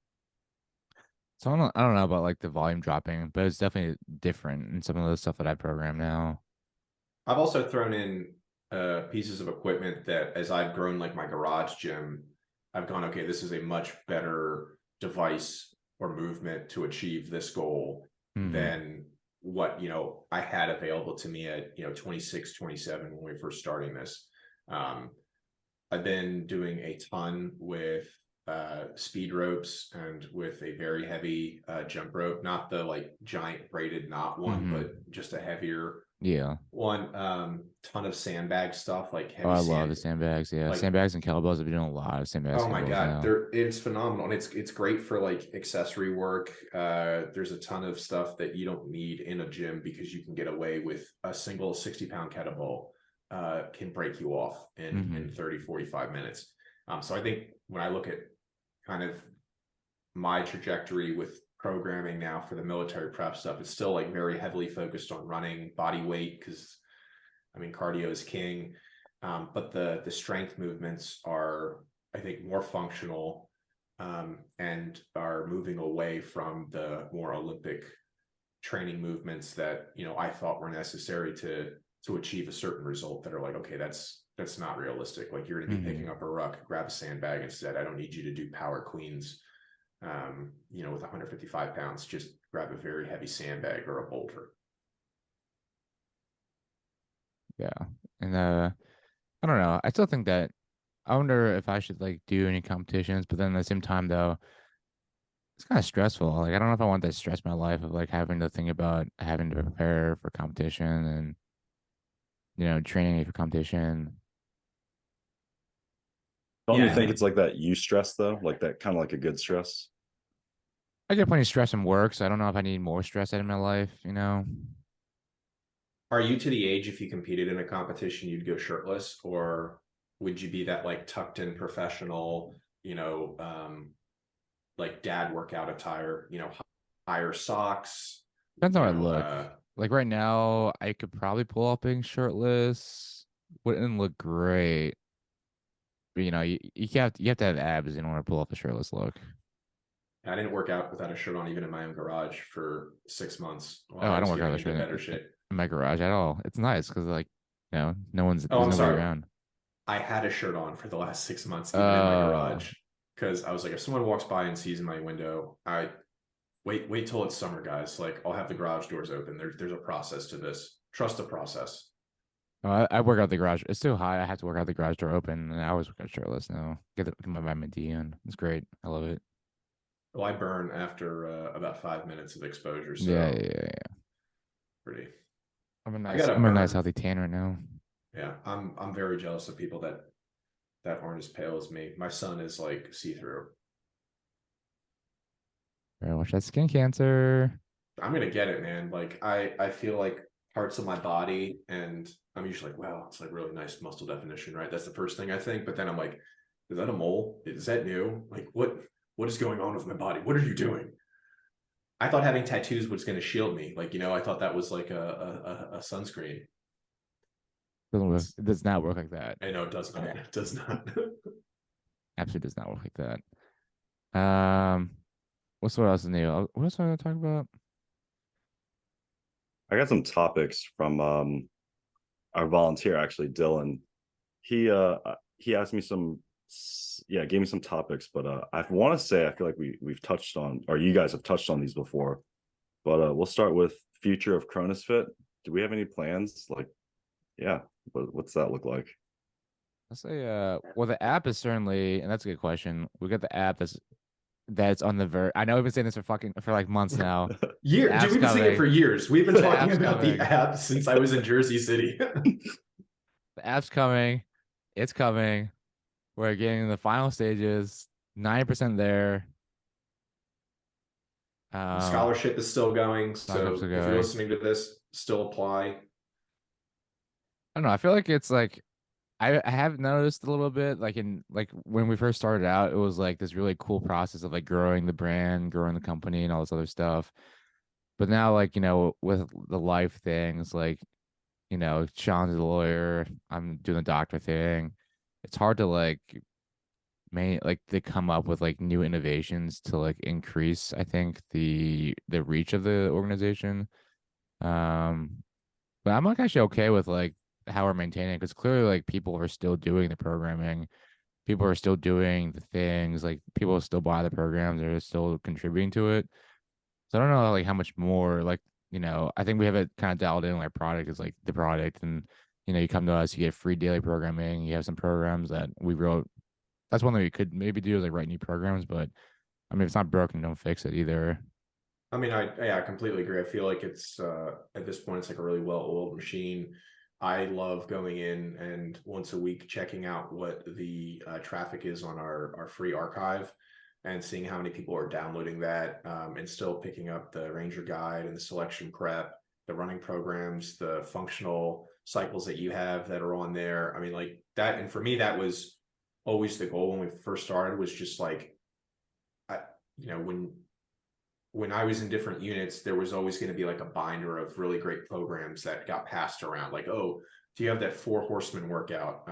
A: So I don't know about like the volume dropping, but it's definitely different in some of the stuff that I program now.
B: I've also thrown in pieces of equipment that, as I've grown like my garage gym, I've gone, okay, this is a much better device or movement to achieve this goal
A: Hmm.
B: than what, you know, I had available to me at, you know, 26, 27 when we first starting this. Um, I've been doing a ton with speed ropes and with a very heavy jump rope, not the like giant braided knot one,
A: Hmm.
B: but just a heavier
A: Yeah.
B: one. Ton of sandbag stuff, like
A: Oh,
B: heavy
A: I love the
B: sand,
A: sandbags. Yeah,
B: like,
A: sandbags and kettlebells. I've been doing a lot of sandbags,
B: oh my
A: kettlebells
B: god,
A: now.
B: there, it's phenomenal, and it's great for like accessory work. There's a ton of stuff that you don't need in a gym because you can get away with a single 60-pound kettlebell can break you off in
A: Hmm.
B: 30-45 minutes. So I think when I look at kind of my trajectory with programming now for the military prep stuff, it's still like very heavily focused on running, body weight, because I mean cardio is king. But the strength movements are, I think, more functional, and are moving away from the more Olympic training movements that, you know, I thought were necessary to achieve a certain result, that are like, okay, that's not realistic. Like you're going to be
A: Hmm.
B: picking up a ruck, grab a sandbag instead. I don't need you to do power cleans, you know, with 155 pounds. Just grab a very heavy sandbag or a boulder.
A: Yeah, and I don't know. I still think that I wonder if I should like do any competitions, but then at the same time though, it's kind of stressful. Like I don't know if I want that stress in my life of like having to think about having to prepare for competition and training for competition.
C: Don't you
B: Yeah.
C: think it's like that you stress though? Like that kind of like a good stress?
A: I get plenty of stress from work, so I don't know if I need more stress out of my life.
B: Are you to the age, if you competed in a competition, you'd go shirtless, or would you be that like tucked in professional, you know, like dad workout attire, you know, higher socks,
A: Depends
B: you
A: how I
B: know,
A: look. Like right now, I could probably pull off being shirtless. Wouldn't look great. But you have to have abs in order to pull off a shirtless look.
B: I didn't work out without a shirt on, even in my own garage, for 6 months while
A: Oh,
B: I
A: I don't
B: was
A: work out
B: getting
A: with a
B: into
A: shirt
B: better shit.
A: in my garage at all. It's nice because like,
B: Oh,
A: there's
B: I'm
A: nobody
B: sorry.
A: around.
B: I had a shirt on for the last 6 months, even in my
A: Uh,
B: garage, because I was like, if someone walks by and sees in my window, I wait till it's summer, guys. Like I'll have the garage doors open. There's a process to this. Trust the process.
A: I work out the garage. It's too hot. I have to work out the garage door open, and I always work out shirtless now. Get my vitamin D in. It's great. I love it.
B: Well, I burn after about 5 minutes of exposure,
A: Yeah,
B: so
A: yeah, yeah, yeah.
B: pretty.
A: I'm a
B: I
A: nice,
B: got a
A: I'm a nice
B: burn.
A: healthy tan right now.
B: Yeah, I'm very jealous of people that aren't as pale as me. My son is like see through.
A: Better watch that skin cancer.
B: I'm gonna get it, man. Like I feel like parts of my body, and I'm usually like, wow, it's like really nice muscle definition, right? That's the first thing I think. But then I'm like, is that a mole? Is that new? Like what is going on with my body? What are you doing? I thought having tattoos was going to shield me. Like, you know, I thought that was like a sunscreen.
A: Doesn't work.
B: It's,
A: It does not work like that.
B: I know it does not. It does not.
A: Absolutely does not work like that. What else is new? What else am I gonna talk about?
C: I got some topics from our volunteer actually, Dylan. He asked me yeah, gave me some topics, but I want to say I feel like we've touched on, or you guys have touched on these before. But we'll start with future of CronusFit. Do we have any plans? Like, yeah, what's that look like?
A: I'll say, well, the app is certainly, and that's a good question. We got the app that's on the ver. I know we've been saying this for like months now. The
B: Dude,
A: app's
B: we've been saying it for
A: coming.
B: years. We've been
A: The
B: talking
A: app's
B: about the
A: coming.
B: app since I was in Jersey City.
A: The app's coming. It's coming. We're getting the final stages. 90% there.
B: Scholarship is still going,
A: Scholarships
B: so
A: are
B: if you're
A: going.
B: listening to this, still apply.
A: I don't know. I feel like it's like I have noticed a little bit like in like when we first started out, it was like this really cool process of like growing the brand, growing the company, and all this other stuff. But now, like, with the life things, like, Sean's a lawyer, I'm doing the doctor thing. It's hard to like to come up with like new innovations to like increase, I think, the reach of the organization. Um, but I'm like actually okay with like how we're maintaining it because clearly like people are still doing the programming, people are still doing the things, like people still buy the programs, they're still contributing to it. So I don't know like how much more like, I think we have it kind of dialed in. Our product is like the product, and you come to us, you get free daily programming. You have some programs that we wrote. That's one thing we could maybe do is like write new programs, but I mean, if it's not broken, don't fix it either.
B: I mean, I completely agree. I feel like it's at this point, it's like a really well-oiled machine. I love going in and once a week checking out what the traffic is on our free archive and seeing how many people are downloading that and still picking up the Ranger Guide and the selection prep, the running programs, the functional cycles that you have that are on there. I mean, like that. And for me, that was always the goal when we first started was just like, I, when I was in different units, there was always going to be like a binder of really great programs that got passed around. Like, oh, do you have that 4 horsemen workout?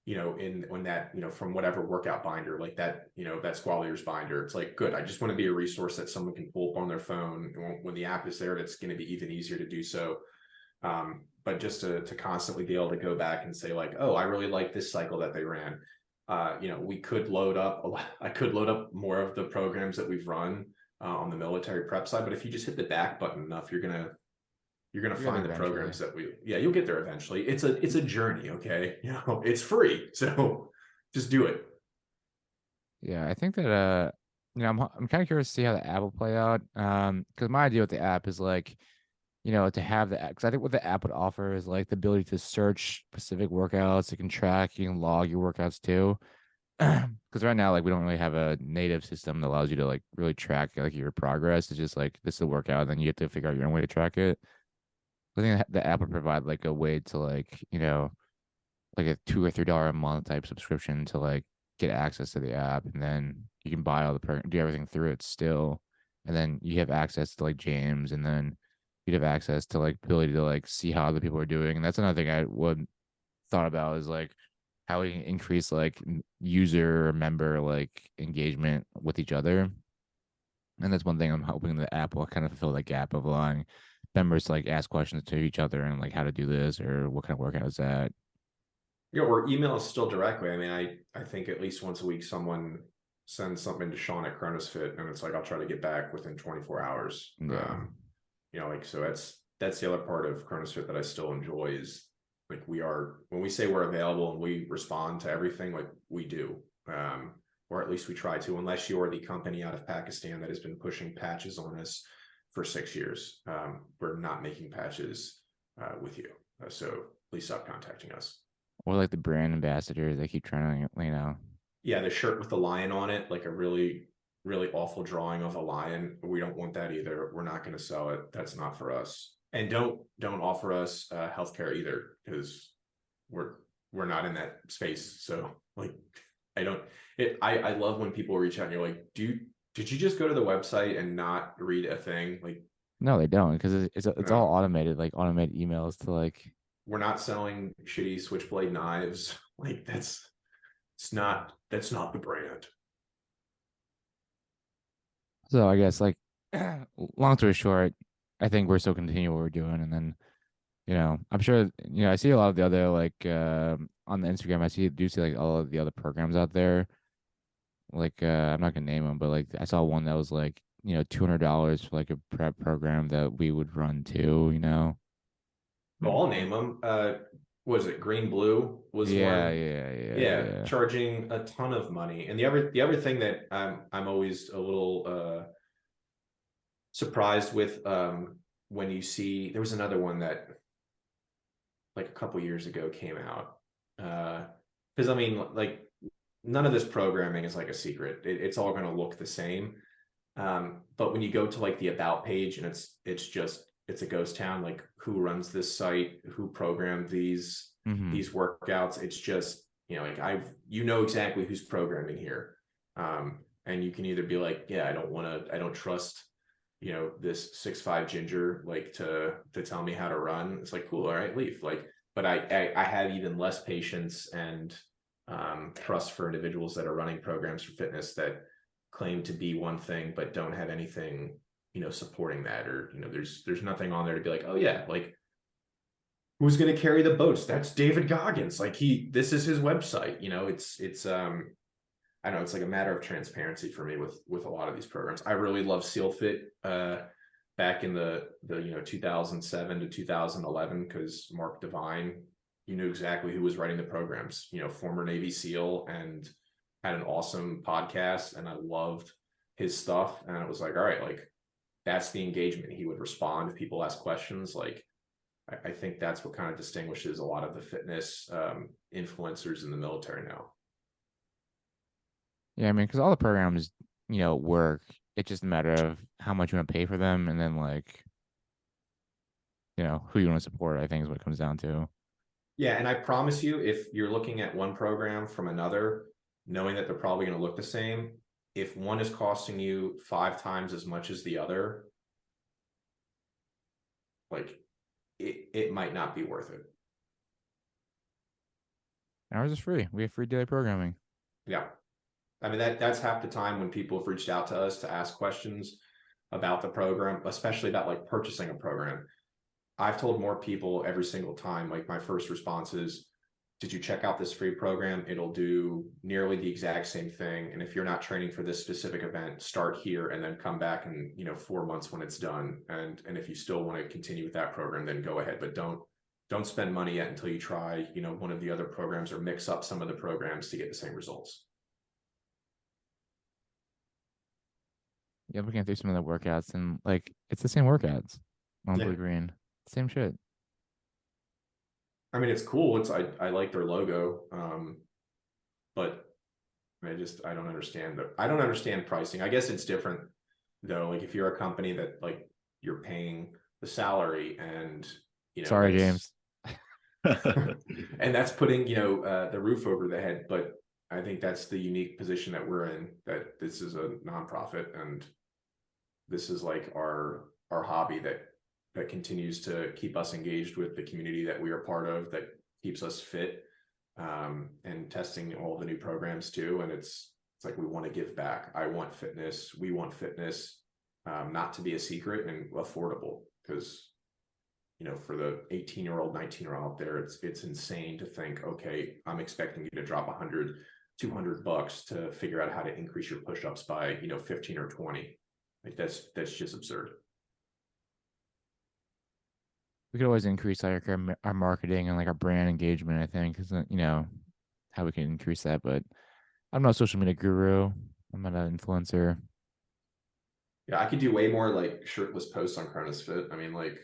B: In when that, from whatever workout binder, like that, that Squallier's binder. It's like, good. I just want to be a resource that someone can pull up on their phone. When the app is there, that's going to be even easier to do so. But just to constantly be able to go back and say like, oh, I really like this cycle that they ran. We could load up. I could load up more of the programs that we've run on the military prep side, but if you just hit the back button enough, you're gonna
A: You get there
B: find the
A: eventually.
B: programs that you'll get there eventually. It's a journey, okay? It's free, so just do it.
A: Yeah, I think that I'm kind of curious to see how the app will play out. Because my idea with the app is like, to have the app, because I think what the app would offer is like the ability to search specific workouts. You can track, you can log your workouts too. Because right now, like, we don't really have a native system that allows you to like really track like your progress. It's just like this is a workout, and then you have to figure out your own way to track it. I think the app would provide like a way to like, like a $2 or $3 a month type subscription to like get access to the app, and then you can buy all the do everything through it still, and then you have access to like James, and then you'd have access to like ability to like see how other people are doing, and that's another thing I would thought about is like how we can increase like user member like engagement with each other, and that's one thing I'm hoping the app will kind of fill that gap of allowing members to like ask questions to each other and like how to do this or what kind of workout is that.
B: Or email us still directly. I mean, I think at least once a week someone sends something to Sean at CronusFit, and it's like I'll try to get back within 24 hours.
A: Yeah.
B: Like so that's the other part of CronusFit that I still enjoy is like when we say we're available and we respond to everything, like we do. Or at least we try to, unless you're the company out of Pakistan that has been pushing patches on us for 6 years. We're not making patches with you. So please stop contacting us.
A: Or like the brand ambassadors, they keep trying to,
B: Yeah, the shirt with the lion on it, like a really, really awful drawing of a lion. We don't want that either. We're not going to sell it. That's not for us. And don't offer us healthcare either, because we're not in that space. So like, I love when people reach out and you're like, did you just go to the website and not read a thing? Like,
A: no, they don't because it's
B: no,
A: all automated, like automated emails to like.
B: we're not selling shitty switchblade knives. Like that's not the brand.
A: So I guess like, long story short, I think we're still continuing what we're doing, and then I'm sure I see a lot of the other like on the Instagram do see like all of the other programs out there. Like I'm not gonna name them, but like I saw one that was like $200 for like a prep program that we would run too.
B: Well, I'll name them. was it Green Blue was
A: Yeah,
B: one.
A: yeah, yeah,
B: Yeah,
A: yeah.
B: charging a ton of money. And the other thing that I'm always a little surprised with, when you see, there was another one that like a couple years ago came out. Because I mean, like, none of this programming is like a secret. It's all going to look the same. But when you go to like the about page and it's a ghost town, like who runs this site, who programmed
A: Hmm.
B: these workouts, it's just, like you know exactly who's programming here. And you can either be like, yeah, I don't trust, this 6'5" ginger, like to tell me how to run. It's like, cool, all right, leave. Like, but I have even less patience and trust for individuals that are running programs for fitness that claim to be one thing but don't have anything, supporting that. Or, there's nothing on there to be like, oh yeah, like, who's going to carry the boats? That's David Goggins. Like, this is his website. It's I don't know, it's like a matter of transparency for me with a lot of these programs. I really love SealFit back in the 2007 to 2011, because Mark Devine, you knew exactly who was writing the programs, former Navy SEAL, and had an awesome podcast, and I loved his stuff. And it was like, all right, like, that's the engagement. He would respond if people ask questions. Like, I think that's what kind of distinguishes a lot of the fitness influencers in the military now.
A: Yeah, I mean, because all the programs, work. It's just a matter of how much you want to pay for them, and then like, who you want to support. I think is what it comes down to.
B: Yeah, and I promise you, if you're looking at one program from another, knowing that they're probably going to look the same, if one is costing you 5 times as much as the other, like, it might not be worth it.
A: Ours is free. We have free daily programming.
B: Yeah. I mean, that's half the time when people have reached out to us to ask questions about the program, especially about like purchasing a program. I've told more people every single time, like, my first response is, did you check out this free program? It'll do nearly the exact same thing. And if you're not training for this specific event, start here and then come back in, 4 months when it's done. And if you still want to continue with that program, then go ahead. But don't spend money yet until you try, one of the other programs, or mix up some of the programs to get the same results.
A: Yeah, looking through some of the workouts, and like it's the same workouts on
B: Yeah.
A: Blue Green. Same shit.
B: I mean, it's cool. I like their logo. But I don't understand I don't understand pricing. I guess it's different though. Like, if you're a company that, like, you're paying the salary, and
A: Sorry,
B: that's
A: James.
B: and that's putting, the roof over the head. But I think that's the unique position that we're in, that this is a nonprofit, and this is like our hobby that continues to keep us engaged with the community that we are part of, that keeps us fit, and testing all the new programs too. And it's like, we want to give back. We want fitness, not to be a secret, and affordable, because for the 18-year-old, 19-year-old out there, it's insane to think, okay, I'm expecting you to drop 100, $200 to figure out how to increase your push-ups by 15 or 20. Like, that's just absurd.
A: We could always increase like our marketing and like our brand engagement. I think, because how we can increase that. But I'm not a social media guru. I'm not an influencer.
B: Yeah, I could do way more like shirtless posts on CronusFit. I mean, like,
A: I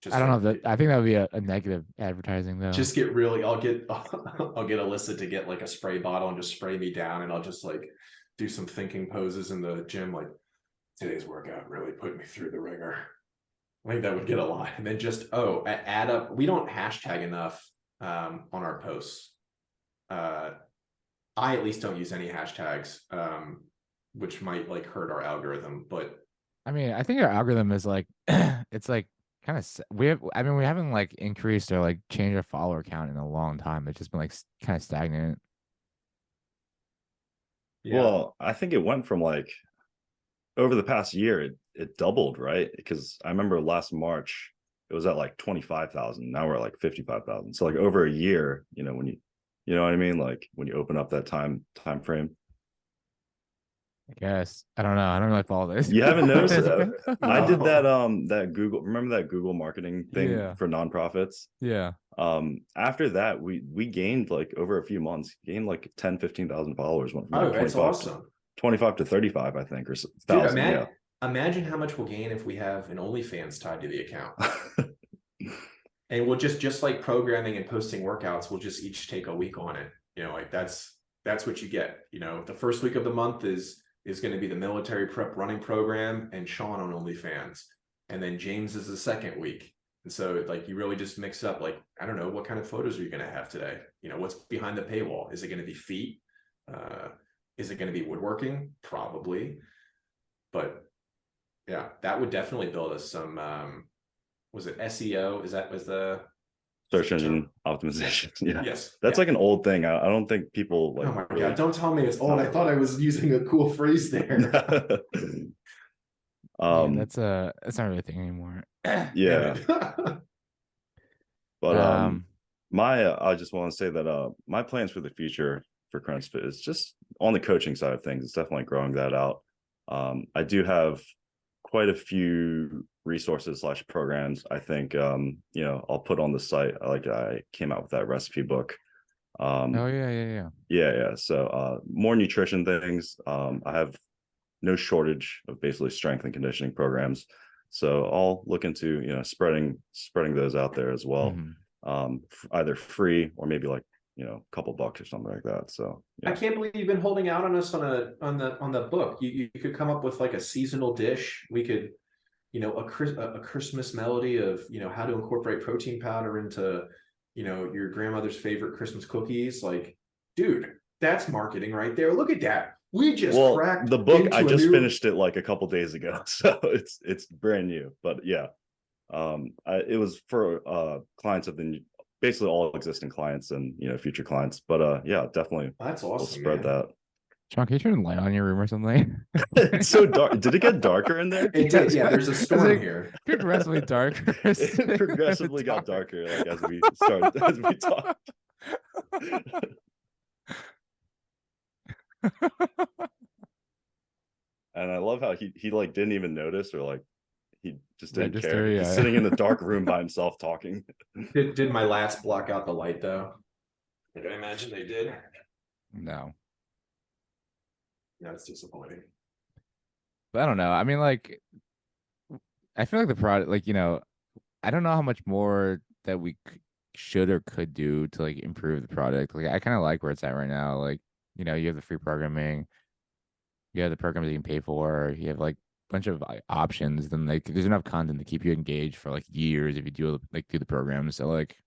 B: just
A: don't know
B: like
A: if that. I think that would be a negative advertising though.
B: just get really, I'll get Alyssa to get like a spray bottle and just spray me down, and I'll just like do some thinking poses in the gym, like, today's workout really put me through the ringer. I think that would get a lot. And then just add up. We don't hashtag enough on our posts. I at least don't use any hashtags, which might like hurt our algorithm. But
A: I mean, I think our algorithm is like, it's like kind of we have. I mean, we haven't like increased or like changed our follower count in a long time. It's just been like kind of stagnant.
B: yeah,
C: Well, I think it went from like over the past year, it doubled, right? Because I remember last March it was at like 25,000. Now we're at like 55,000. So like over a year, when you know what I mean? Like when you open up that time frame.
A: I guess. I don't know. I don't really follow this.
C: You haven't noticed? I did that
B: No.
C: that Google, remember that Google marketing thing
A: Yeah.
C: for nonprofits?
A: Yeah.
C: After that, we gained like over a few months, gained like 10-15,000 followers, went from
B: Oh,
C: like
B: that's awesome.
C: 25 to 35, I think, or
B: Dude,
C: thousand. Yeah.
B: imagine how much we'll gain if we have an OnlyFans tied to the account. And we'll just like programming and posting workouts, we'll just each take a week on it. Like that's what you get. The first week of the month is going to be the military prep running program and Sean on OnlyFans. And then James is the second week. And so like you really just mix up, like, I don't know, what kind of photos are you going to have today? What's behind the paywall? Is it going to be feet? Is it going to be woodworking? Probably. But yeah, that would definitely build us some was it SEO? Was the
C: Search engine optimization. Yeah.
B: Yes.
C: That's like an old thing. I don't think people like.
B: Oh my
C: really...
B: God! Don't tell me it's old. I thought I was using a cool phrase there.
A: Yeah, that's not really a thing anymore.
C: Yeah. But
A: Um,
C: I just want to say that my plans for the future for CronusFit is just on the coaching side of things. It's definitely growing that out. I do have quite a few resources / programs. I think I'll put on the site. Like I came out with that recipe book.
A: oh yeah.
C: So more nutrition things. I have no shortage of basically strength and conditioning programs. So I'll look into spreading those out there as well. Either free or maybe like a couple bucks or something like that. So
B: yeah. I can't believe you've been holding out on us on the book. You could come up with like a seasonal dish. We could a Christmas melody of how to incorporate protein powder into your grandmother's favorite Christmas cookies. Like, dude, that's marketing right there. Look at that. We just cracked
C: the book. I just finished it like a couple days ago, so it's brand new. But yeah, it was for clients of basically all existing clients and future clients. But yeah, definitely.
B: That's awesome.
C: We'll spread that.
A: John, can you turn the light on your room or something?
C: It's so dark. Did it get darker in there?
B: It did. Yeah, there's a storm here.
A: Progressively darker.
C: It progressively got darker, like as we talked. And I love how he like didn't even notice, or like he just didn't care.
A: Yeah.
C: He's sitting in the dark room by himself talking.
B: Did my lats block out the light though? Like I imagine they did.
A: No.
B: That's disappointing.
A: But I don't know. I mean, like, I feel like the product, like, I don't know how much more that we should or could do to like improve the product. Like, I kind of like where it's at right now. Like, you have the free programming, you have the programs that you can pay for, you have like a bunch of options. Then like, there's enough content to keep you engaged for like years if you do the program. So like,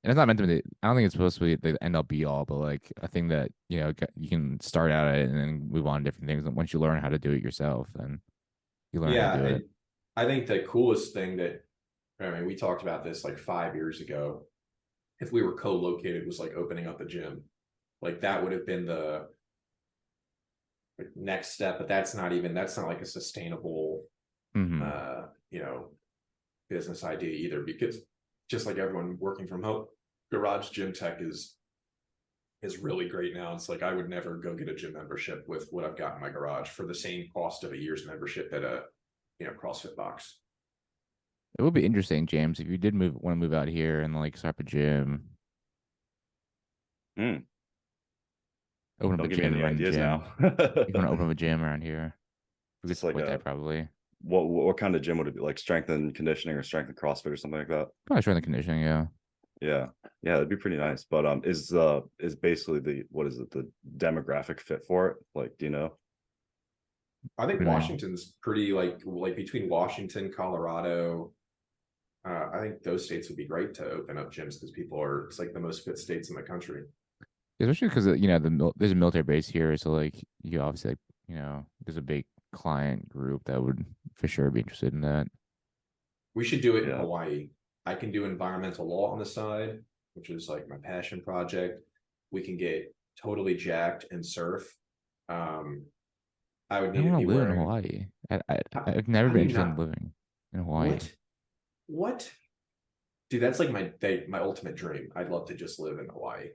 A: and it's not meant to be. I don't think it's supposed to be the end all be all, but like a thing that you can start out at it and then move on to different things. And once you learn how to do it yourself, then you learn how to do it.
B: I think the coolest thing we talked about this like 5 years ago. If we were co-located, was like opening up a gym. Like that would have been the next step, but that's not like a sustainable, business idea either, because just like everyone working from home, garage gym tech is really great now. It's like I would never go get a gym membership with what I've got in my garage for the same cost of a year's membership at a CrossFit box.
A: It would be interesting, James, if you did want to move out here and like start a gym.
C: Open
A: up a gym around
C: ideas now.
A: You want to open up a gym around here?
C: Just like
A: that probably.
C: What kind of gym would it be? Like strength and conditioning or strength and CrossFit or something like that?
A: Probably strength and conditioning, yeah.
C: Yeah, that'd be pretty nice. But is basically the demographic fit for it? Like, do you know?
B: I think Washington's pretty like between Washington, Colorado. I think those states would be great to open up gyms because it's like the most fit states in the country.
A: Especially because there's a military base here, so like you obviously there's a big client group that would for sure be interested in that.
B: We should do it in Hawaii. I can do environmental law on the side, which is like my passion project. We can get totally jacked and surf. I would need to be
A: live in Hawaii. I've never been interested in living in Hawaii.
B: What? Dude, that's like my ultimate dream. I'd love to just live in Hawaii.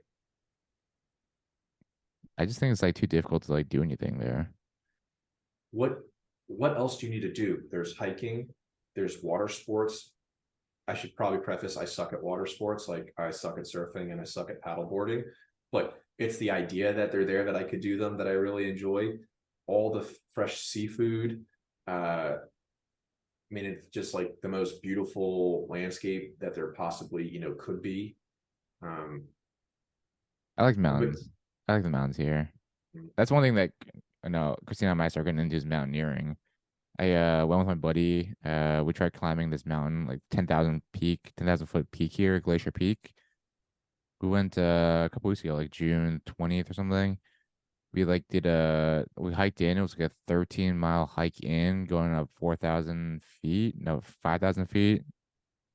A: I just think it's like too difficult to like do anything there.
B: what else do you need to do? There's hiking, there's water sports. I should probably preface, I suck at water sports. Like I suck at surfing and I suck at paddleboarding, but it's the idea that they're there that I could do them that I really enjoy. All the fresh seafood. I mean, it's just like the most beautiful landscape that there possibly, could be.
A: I like
B: But
A: mountains. I like the mountains here. That's one thing that I know Christina and I started getting into is mountaineering. I went with my buddy. We tried climbing this mountain, like 10,000 foot peak here, Glacier Peak. We went a couple weeks ago, like June 20th or something. We hiked in. It was like a 13-mile hike in, going up 4,000 feet, no, 5,000 feet.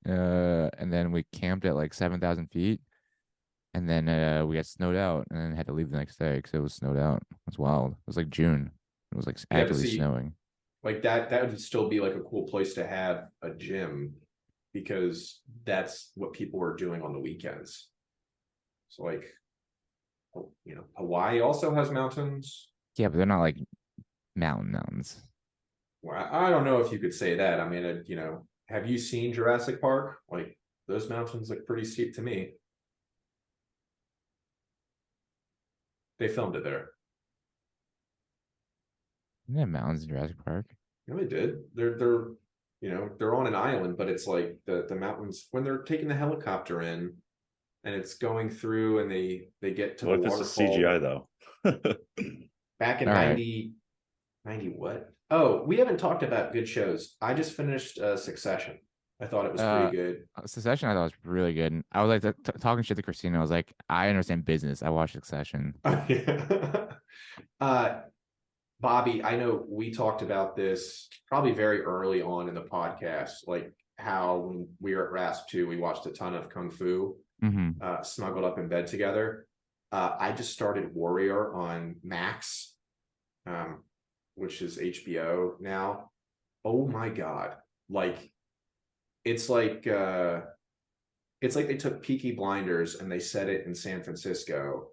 A: And then we camped at like 7,000 feet. And then we got snowed out and then had to leave the next day because it was snowed out. It was wild. It was like June. It was like
B: yeah, but
A: actively
B: see,
A: snowing.
B: like that would still be like a cool place to have a gym because that's what people are doing on the weekends. So like, Hawaii also has mountains.
A: Yeah, but they're not like mountains.
B: Well, I don't know if you could say that. I mean, have you seen Jurassic Park? Like those mountains look pretty steep to me. They filmed it there.
A: Yeah, mountains in Jurassic Park.
B: No, they did. They're on an island, but it's like the mountains when they're taking the helicopter in and it's going through and they get to
C: What
B: the
C: if it's just
B: waterfall.
C: CGI though?
B: Back in
A: All right.
B: 90 what? Oh, we haven't talked about good shows. I just finished Succession. I thought it was pretty good.
A: Succession I thought was really good. And I was like talking shit to Christina. I was like, I understand business. I watched Succession.
B: uh Bobby, I know we talked about this probably very early on in the podcast, like how when we were at RASP 2, we watched a ton of Kung Fu,
A: Mm-hmm.
B: snuggled up in bed together. I just started Warrior on Max, which is HBO now. Oh my God. Like, it's like they took Peaky Blinders and they set it in San Francisco,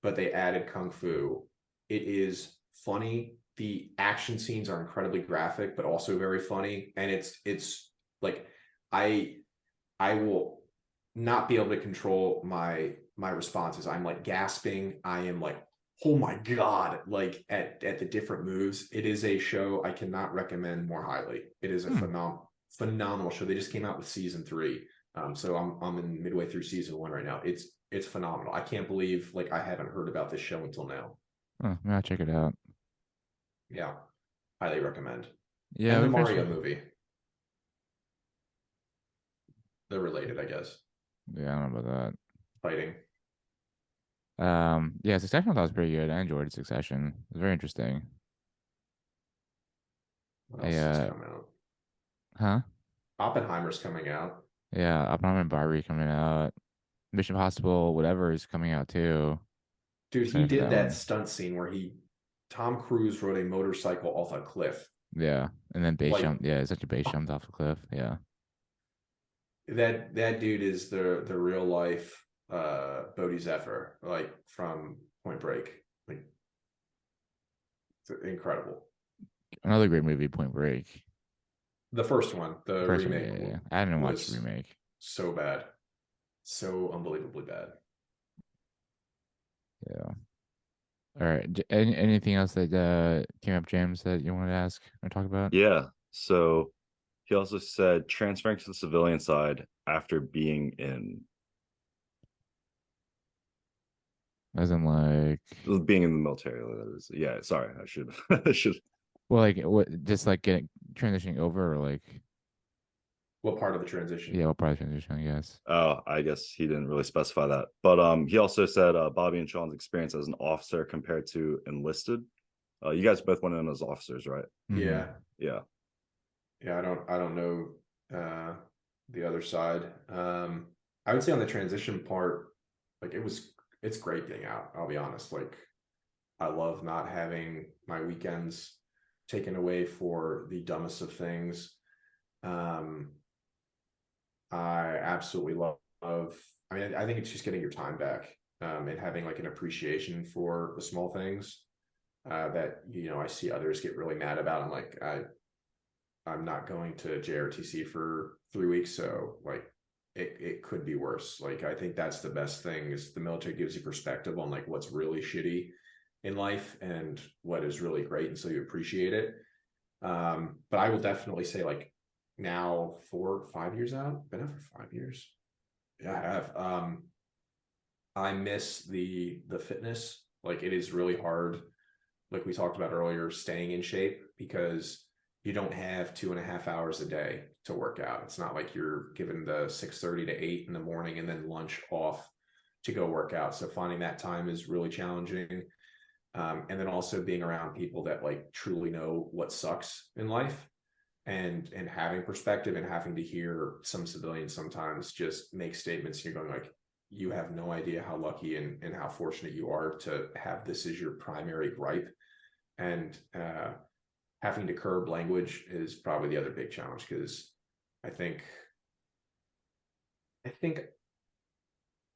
B: but they added Kung Fu. It is funny. The action scenes are incredibly graphic, but also very funny. And it's like I will not be able to control my responses. I'm like gasping. I am like, oh my God, like at the different moves. It is a show I cannot recommend more highly. It is a phenomenal show. They just came out with season 3. So I'm in midway through season 1 right now. It's phenomenal. I can't believe like I haven't heard about this show until now.
A: Oh, I'll check it out.
B: Yeah, highly recommend.
A: Yeah,
B: And the
A: we finished.
B: Mario movie. They're related, I guess.
A: Yeah, I don't know about
B: Fighting.
A: that. Yeah, Succession I thought was pretty good. I enjoyed Succession. It was very interesting.
B: What else is coming out?
A: Huh?
B: Oppenheimer's coming out.
A: Yeah, Oppenheimer and Barbie coming out. Mission Impossible, whatever is coming out too.
B: Dude, he
A: Excited for
B: did
A: that
B: that
A: one.
B: stunt scene where Tom Cruise rode a motorcycle off a cliff.
A: Yeah, and then base
B: Like
A: jump. Yeah, it's such a base jumped off the cliff. Yeah.
B: that dude is the real life Bodhi Zephyr, like from Point Break. Like it's incredible.
A: Another great movie, Point Break.
B: The first one, the
A: First one,
B: remake,
A: yeah. I didn't watch the
B: was
A: remake.
B: so bad. So unbelievably bad.
A: Yeah. All right. Anything else that came up, James, that you wanted to ask or talk about?
C: Yeah. So he also said transferring to the civilian side after being in
A: As in like
C: being in the military. That is, yeah. Sorry, I should I should.
A: well, like what just like getting transitioning over or like
B: What part of the transition?
A: yeah, what part of transition, I guess.
C: Oh, I guess he didn't really specify that. But he also said Bobby and Sean's experience as an officer compared to enlisted. You guys both went in as officers, right?
B: Yeah.
C: Yeah.
B: Yeah, I don't know the other side. I would say on the transition part, like it's great being out. I'll be honest. Like I love not having my weekends taken away for the dumbest of things. I absolutely love. I mean, I think it's just getting your time back and having like an appreciation for the small things. that, you know, I see others get really mad about. I'm like, I'm not going to JRTC for 3 weeks. So like, it could be worse. Like, I think that's the best thing, is the military gives you perspective on like what's really shitty in life and what is really great. And so you appreciate it. But I will definitely say, like, now 4 or 5 years out, been out for 5 years. Yeah, I have. I miss the fitness. Like, it is really hard, like we talked about earlier, staying in shape, because you don't have 2.5 hours a day to work out. It's not like you're given the 6:30 to 8 in the morning and then lunch off to go work out. So finding that time is really challenging. And then also being around people that like truly know what sucks in life, and having perspective, and having to hear some civilians sometimes just make statements, and you're going like, you have no idea how lucky and how fortunate you are to have this as your primary gripe. And having to curb language is probably the other big challenge, because I think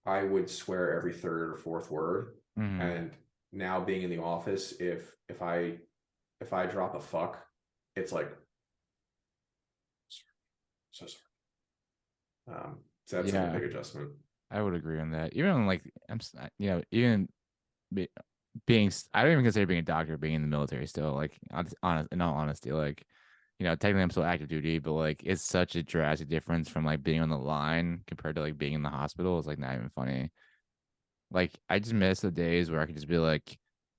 B: I would swear every third or fourth word.
A: Mhm.
B: And now being in the office, if I drop a fuck, it's like, so sorry. So that's like a
A: Yeah,
B: big adjustment.
A: I would agree on that. Even like you know, even be, being, I don't even consider being a doctor, being in the military still. Like, honest, in all honesty, like, you know, technically I'm still active duty, but like, it's such a drastic difference from like being on the line compared to like being in the hospital. It's like not even funny. Like, I just miss the days where I could just be like,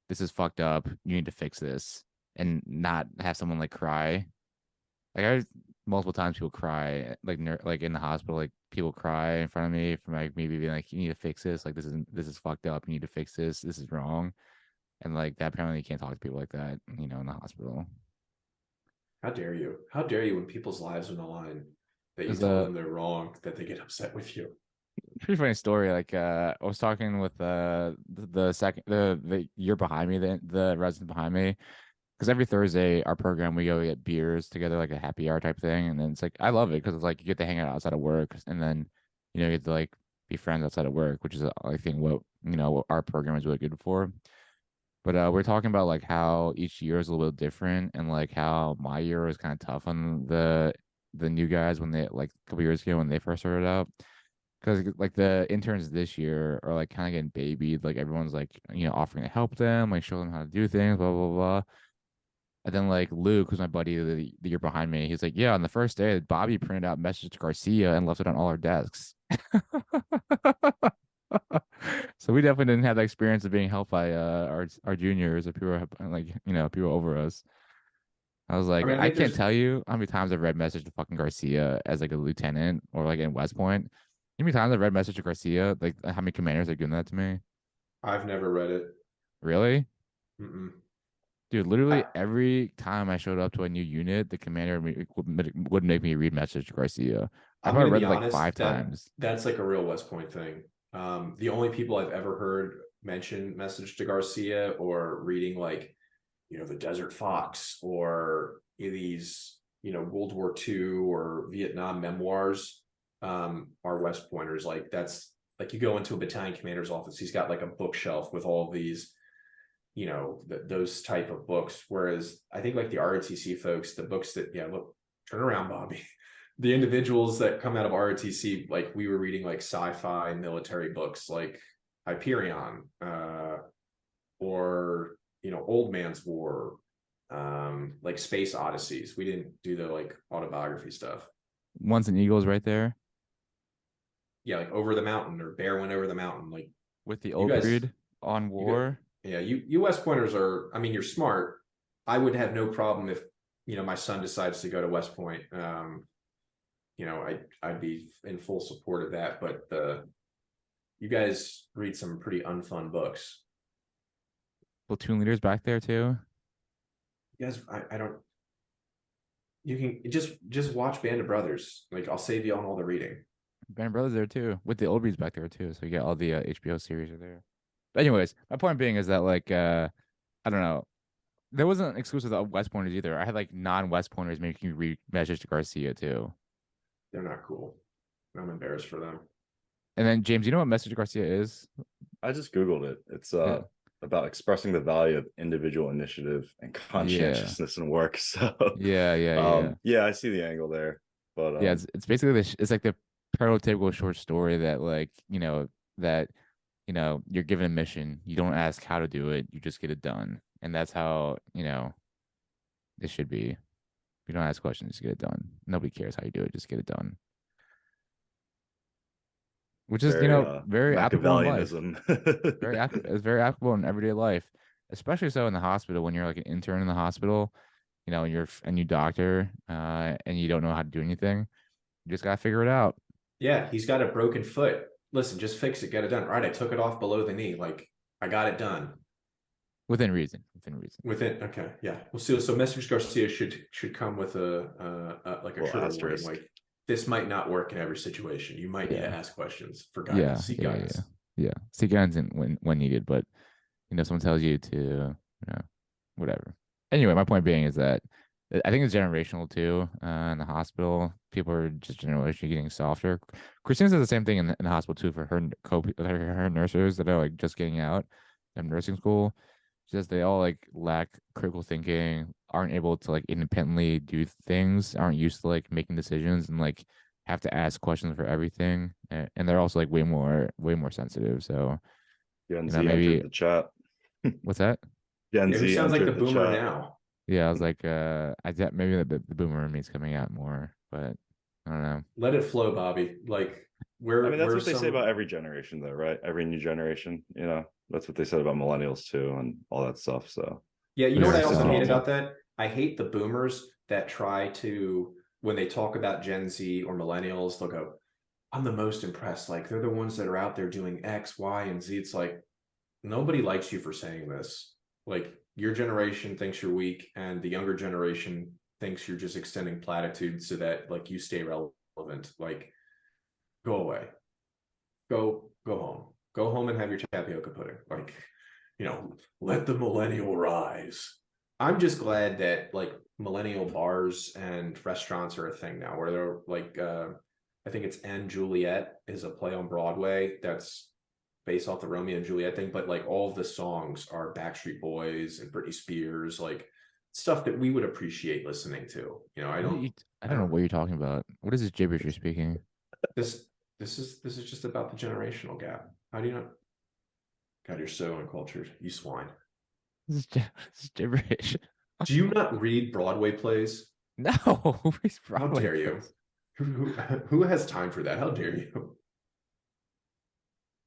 A: "This is fucked up. You need to fix this," and not have someone like cry. Like, multiple times people cry, like like in the hospital, like people cry in front of me from like maybe being like, "You need to fix this. Like, this is fucked up. You need to fix this. This is wrong." And like that, apparently you can't talk to people like that, you know, in the hospital.
B: How dare you? How dare you, when people's lives are on the line, that you
A: There's
B: tell
A: a
B: them they're wrong, that they get upset with you?
A: pretty funny story. Like, I was talking with the second the year behind me, the resident behind me, because every Thursday our program we go get beers together, like a happy hour type thing, and then it's like I love it because it's like you get to hang out outside of work, and then you know you get to like be friends outside of work, which is I think what you know what our program is really good for. But we're talking about like how each year is a little bit different, and like how my year was kind of tough on the new guys when they like a couple years ago when they first started out. Because like the interns this year are like kind of getting babied. Like everyone's like you know offering to help them, like show them how to do things, blah blah blah. And then like Luke, who's my buddy the year behind me, he's like, yeah, on the first day, Bobby printed out message to Garcia and left it on all our desks. So we definitely didn't have the experience of being helped by our juniors or people like you know people over us. I was
B: I
A: like,
B: mean, I
A: I
B: think
A: can't
B: there's
A: tell you how many times I've read message to fucking Garcia as like a lieutenant or like in West Point. How many times I've read message to Garcia? Like how many commanders are doing that to me?
B: I've never read it.
A: Really?
B: Mm-mm.
A: Dude,
B: I,
A: literally every time I showed up to a new unit, the commander would make me read message to Garcia. I
B: I'm
A: probably
B: gonna
A: read
B: be
A: it like
B: honest,
A: five times.
B: that's like a real West Point thing. The only people I've ever heard mention message to Garcia, or reading like, you know, the Desert Fox, or these, you know, World War II or Vietnam memoirs, are West Pointers. Like, that's like, you go into a battalion commander's office, he's got like a bookshelf with all of these, you know, those type of books. Whereas I think like the ROTC folks, the books that, yeah, look, turn around, Bobby. The individuals that come out of ROTC, like, we were reading like sci-fi military books like Hyperion, or, you know, Old Man's War, like Space Odysseys. We didn't do the like autobiography stuff.
A: Once an Eagles right there
B: Yeah, like Over the Mountain or Bear Went Over the Mountain. Like,
A: with the
B: you
A: old
B: guys,
A: breed on
B: you got,
A: war.
B: yeah, you West Pointers are, I mean, you're smart. I would have no problem if, you know, my son decides to go to West Point. You know, I'd be in full support of that. But you guys read some pretty unfun books.
A: Platoon leaders back there too.
B: You guys, I don't. You can just watch Band of Brothers. Like, I'll save you on all the reading.
A: Band Brothers there too, with the old breeds back there too. So you get all the HBO series are there. But anyways, my point being is that like I don't know, there wasn't exclusive to West Pointers either. I had like non-West Pointers making me read message to Garcia too.
B: They're not cool. I'm embarrassed for them.
A: And then James, you know what message to Garcia is?
C: I just Googled it. It's
A: Yeah.
C: about expressing the value of individual initiative and
A: Yeah.
C: conscientiousness in work. So,
A: Yeah.
C: yeah, I see the angle there, but
A: Yeah, it's basically it's like the prototypical short story that like, that you're given a mission. You don't ask how to do it, you just get it done. And that's how, it should be. You don't ask questions, just get it done. Nobody cares how you do it, just get it done. Which is,
C: very
A: very applicable in life.
C: Machiavellianism.
A: It's very applicable in everyday life, especially so in the hospital when you're like an intern in the hospital, and you're a new doctor, and you don't know how to do anything. You just gotta figure it out
B: Yeah, he's got a broken foot. Listen, just fix it, get it done. Right, I took it off below the knee. Like, I got it done.
A: within reason. Within reason.
B: Within, okay, yeah. Well, so Messrs. Garcia should come with like a
C: Well,
B: trigger warning,
C: asterisk.
B: like this might not work in every situation. You might need to
A: Yeah.
B: ask questions for guidance,
A: Yeah.
B: seek
A: Yeah. Yeah.
B: guidance.
A: Yeah. Seek guidance when needed, but someone tells you to, whatever. Anyway, my point being is that I think it's generational too. In the hospital, people are just generally getting softer. Christine says the same thing in the hospital too for her nurses that are like just getting out of nursing school. She says they all like lack critical thinking, aren't able to like independently do things, aren't used to like making decisions, and like have to ask questions for everything. And they're also like way more sensitive. So
C: Gen Z entered
A: maybe
C: the chat.
A: what's that?
C: Gen
B: Yeah, who
C: Z
B: sounds like the
C: entered the
B: boomer
C: chat.
B: now?
A: Yeah, I was like, maybe the boomer in me is coming out more, but I don't know.
B: Let it flow, Bobby. Like,
C: I mean, that's
B: we're
C: what they say about
B: some.
C: every generation, though, right? Every new generation, that's what they said about millennials too, and all that stuff. So
B: Yeah, you know
C: it's
B: what I
C: it's
B: also hate
C: normal.
B: about that? I hate the boomers that try to, when they talk about Gen Z or millennials, they'll go, I'm the most impressed. Like, they're the ones that are out there doing X, Y, and Z. It's like, nobody likes you for saying this. Like, your generation thinks you're weak, and the younger generation thinks you're just extending platitudes so that like you stay relevant. Like, go away. Go home. Go home and have your tapioca pudding. Like, let the millennial rise. I'm just glad that like millennial bars and restaurants are a thing now where they're like I think it's and Juliet is a play on Broadway that's based off the Romeo and Juliet thing, but like all of the songs are Backstreet Boys and Britney Spears, like stuff that we would appreciate listening to.
A: What are you? I
B: I
A: don't know
B: don't
A: what you're talking about. What is this gibberish you're speaking?
B: this this is just about the generational gap. How do you know? God, you're so uncultured, you swine.
A: This is gibberish.
B: Do you not read Broadway plays?
A: No, who's
B: How
A: Broadway
B: dare you?
A: plays?
B: Who has time for that? How dare you?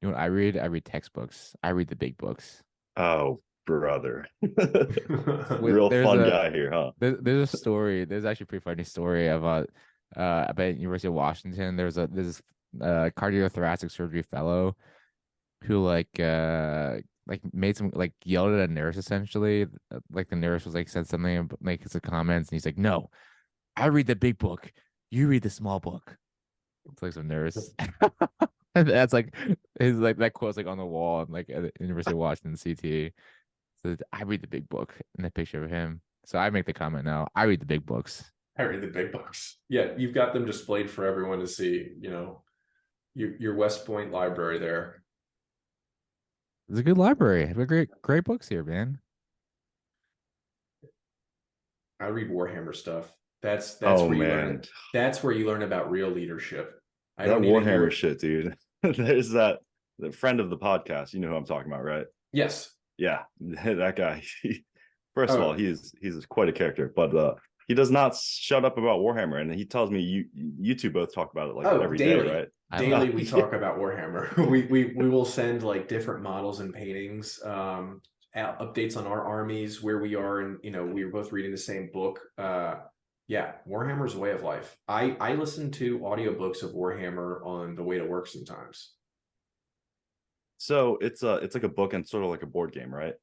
A: You know what I read? I read textbooks. I read the big books.
C: Oh, brother,
A: With
C: real fun guy here, huh?
A: there's a story. There's actually a pretty funny story about University of Washington. There's this cardiothoracic surgery fellow who like made some like yelled at a nurse essentially. Like the nurse was like said something, making some comments, and he's like, "No, I read the big book. You read the small book." It's like some nurse. And that's like his like that quote's like on the wall like at the University of Washington CT. So I read the big book and a picture of him. So I make the comment now. I read the big books.
B: I read the big books. Yeah, you've got them displayed for everyone to see. Your West Point library there.
A: It's a good library. Have great books here, man.
B: I read Warhammer stuff. That's
C: Oh
B: where you learn
C: man,
B: it. That's where you learn about real leadership. I
C: that
B: don't need to
C: Warhammer
B: hear.
C: shit, dude. There's that the friend of the podcast. You know who I'm talking about, right?
B: Yes.
C: Yeah, that guy. First of all,
B: Oh,
C: he's quite a character, but he does not shut up about Warhammer, and he tells me you two both talk about it like
B: oh,
C: every day,
B: daily.
C: right?
A: I
B: Daily
A: love
B: we
C: Yeah.
B: talk about Warhammer. We will send like different models and paintings, updates on our armies, where we are, and we were both reading the same book. Yeah, Warhammer's a way of life. I listen to audiobooks of Warhammer on the way to work sometimes.
C: So it's like a book and sort of like a board game, right?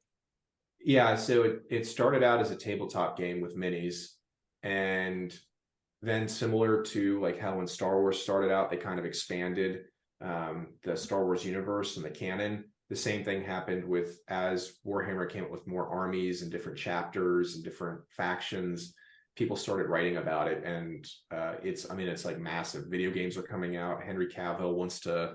B: Yeah, so it started out as a tabletop game with minis, and then similar to like how when Star Wars started out, they kind of expanded the Star Wars universe and the canon. The same thing happened with as Warhammer came up with more armies and different chapters and different factions. People started writing about it, and it's like massive. Video games are coming out. Henry Cavill wants to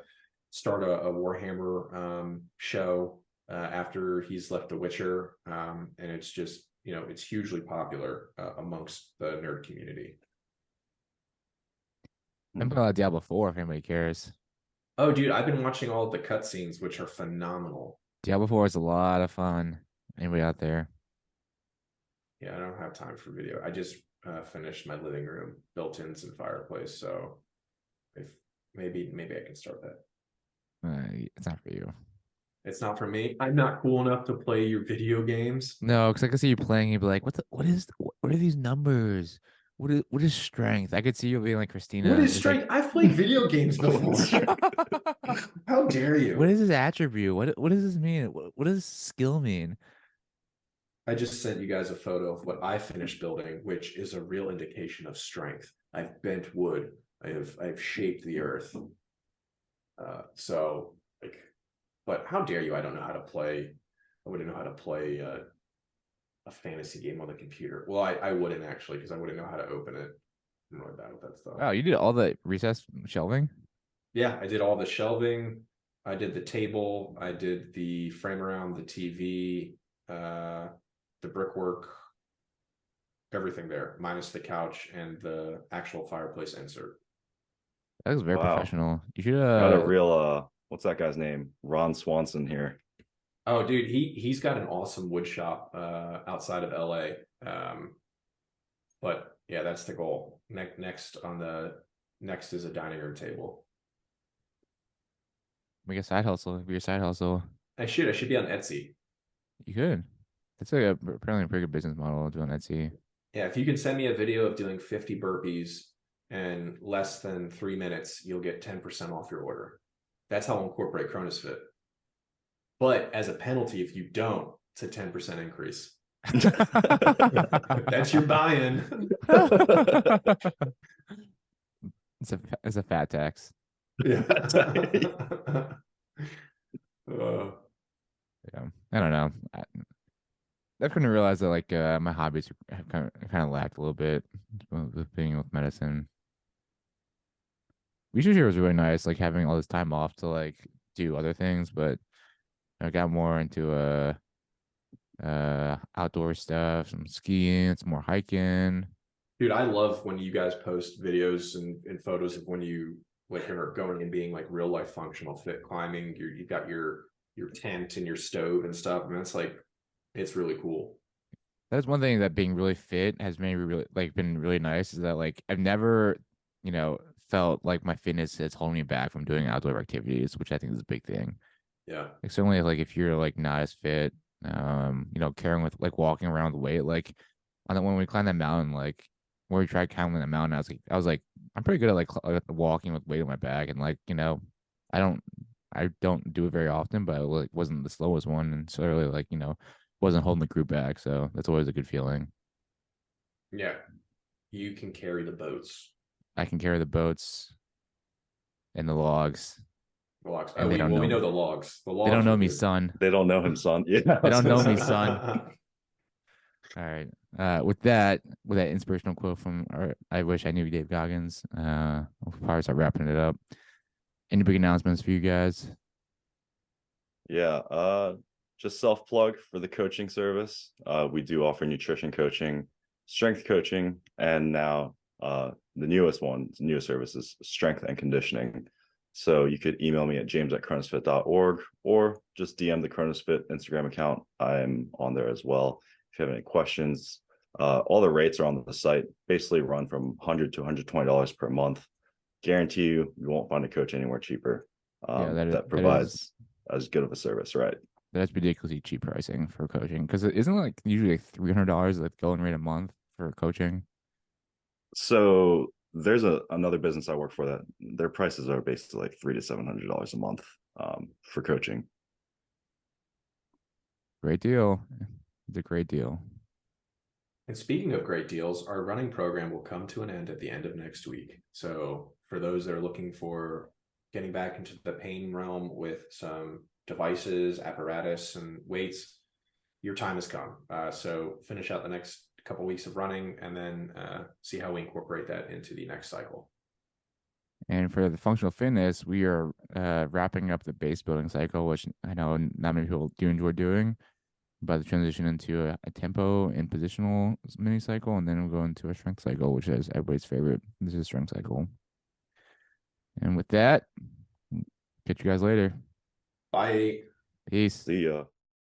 B: start a Warhammer show. after he's left The Witcher, and it's just, it's hugely popular amongst the nerd community.
A: I'm playing Diablo 4 if anybody cares.
B: Oh, dude, I've been watching all of the cutscenes, which are phenomenal.
A: Diablo 4 is a lot of fun. Anybody out there?
B: Yeah, I don't have time for video. I just finished my living room, built-ins and fireplace, so if maybe I can start that.
A: It's not for you.
B: It's not for me. I'm not cool enough to play your video games.
A: No, because I can see you playing. You'd be like, what are these numbers? What is strength? I could see you being like
B: What
A: Christina,
B: is
A: just like,
B: strength? I've played video games
C: What
B: before.
C: is strength?
B: How dare
A: what
B: you?
A: is this attribute? What does this mean? What does skill mean?
B: I just sent you guys a photo of what I finished building, which is a real indication of strength. I've bent wood. I've shaped the earth. So like, but how dare you? I don't know how to play. I wouldn't know how to play a fantasy game on the computer. Well, I wouldn't actually, because I wouldn't know how to open it. I'm really bad with that stuff.
A: Wow, you did all the recess shelving?
B: Yeah, I did all the shelving. I did the table. I did the frame around the TV, the brickwork, everything there, minus the couch and the actual fireplace insert.
A: That was very
C: Wow.
A: professional. You should
C: Got a real what's that guy's name? Ron Swanson here.
B: Oh, dude, he's got an awesome wood shop outside of LA. But yeah, that's the goal. Next is a dining room table.
A: make a side hustle. Be your side hustle.
B: I should be on Etsy.
A: You could. That's like apparently a pretty good business model doing Etsy.
B: Yeah, if you can send me a video of doing 50 burpees in less than 3 minutes, you'll get 10% off your order. That's how I'll incorporate CronusFit. But as a penalty, if you don't, it's a 10% increase. That's your buy-in.
A: It's a fat tax.
B: Yeah.
A: Yeah. I don't know. I've come to realize that like my hobbies have kind of lacked a little bit with being with medicine. Research here was really nice, like having all this time off to like do other things, but I got more into outdoor stuff, some skiing, some more hiking.
B: Dude, I love when you guys post videos and photos of when you like are going and being like real life functional fit climbing. You've got your tent and your stove and stuff. I mean, it's really cool.
A: That's one thing that being really fit has made me really like been really nice is that like I've never, felt like my fitness is holding me back from doing outdoor activities, which I think is a big thing.
B: Yeah.
A: Like certainly like if you're like not as fit, carrying with like walking around with weight, like when we climbed that mountain, like where we tried climbing the mountain, I was like, I'm pretty good at like walking with weight on my back, and like I don't I don't do it very often, but I like wasn't the slowest one, and certainly like wasn't holding the group back, so that's always a good feeling.
B: Yeah. You can carry the boats.
A: I can carry the boats and the logs,
B: The logs.
A: and they don't
B: We
A: know
B: know
A: me.
B: the logs. The
A: They don't
B: logs
A: know
B: are
A: me,
B: good.
A: son.
C: They don't know him, son. Yeah.
A: They don't know me, son. All right. With that inspirational quote from I wish I knew Dave Goggins. We'll probably start wrapping it up. Any big announcements for you guys?
C: Yeah, just self plug for the coaching service. We do offer nutrition coaching, strength coaching, and now the newest service is strength and conditioning. So you could email me at james@cronusfit.org or just DM the CronusFit Instagram account. I'm on there as well. If you have any questions, all the rates are on the site, basically run from $100 to $120 per month. Guarantee you won't find a coach anywhere cheaper.
A: Yeah,
C: That provides as good of a service, right?
A: that's ridiculously cheap pricing for coaching because it isn't like usually like $300 like going rate a month for coaching.
C: So there's another business I work for that their prices are basically like $300 to $700 a month for coaching.
A: Great deal. It's a great deal.
B: And speaking of great deals, our running program will come to an end at the end of next week. So for those that are looking for getting back into the pain realm with some devices, apparatus, and weights, your time has come. So finish out the next couple weeks of running and then see how we incorporate that into the next cycle.
A: And for the functional fitness, we are wrapping up the base building cycle, which I know not many people do enjoy doing. About to transition into a tempo and positional mini cycle, and then we'll go into a strength cycle, which is everybody's favorite. This is a strength cycle. And with that, catch you guys later.
B: Bye.
A: Peace.
C: See ya.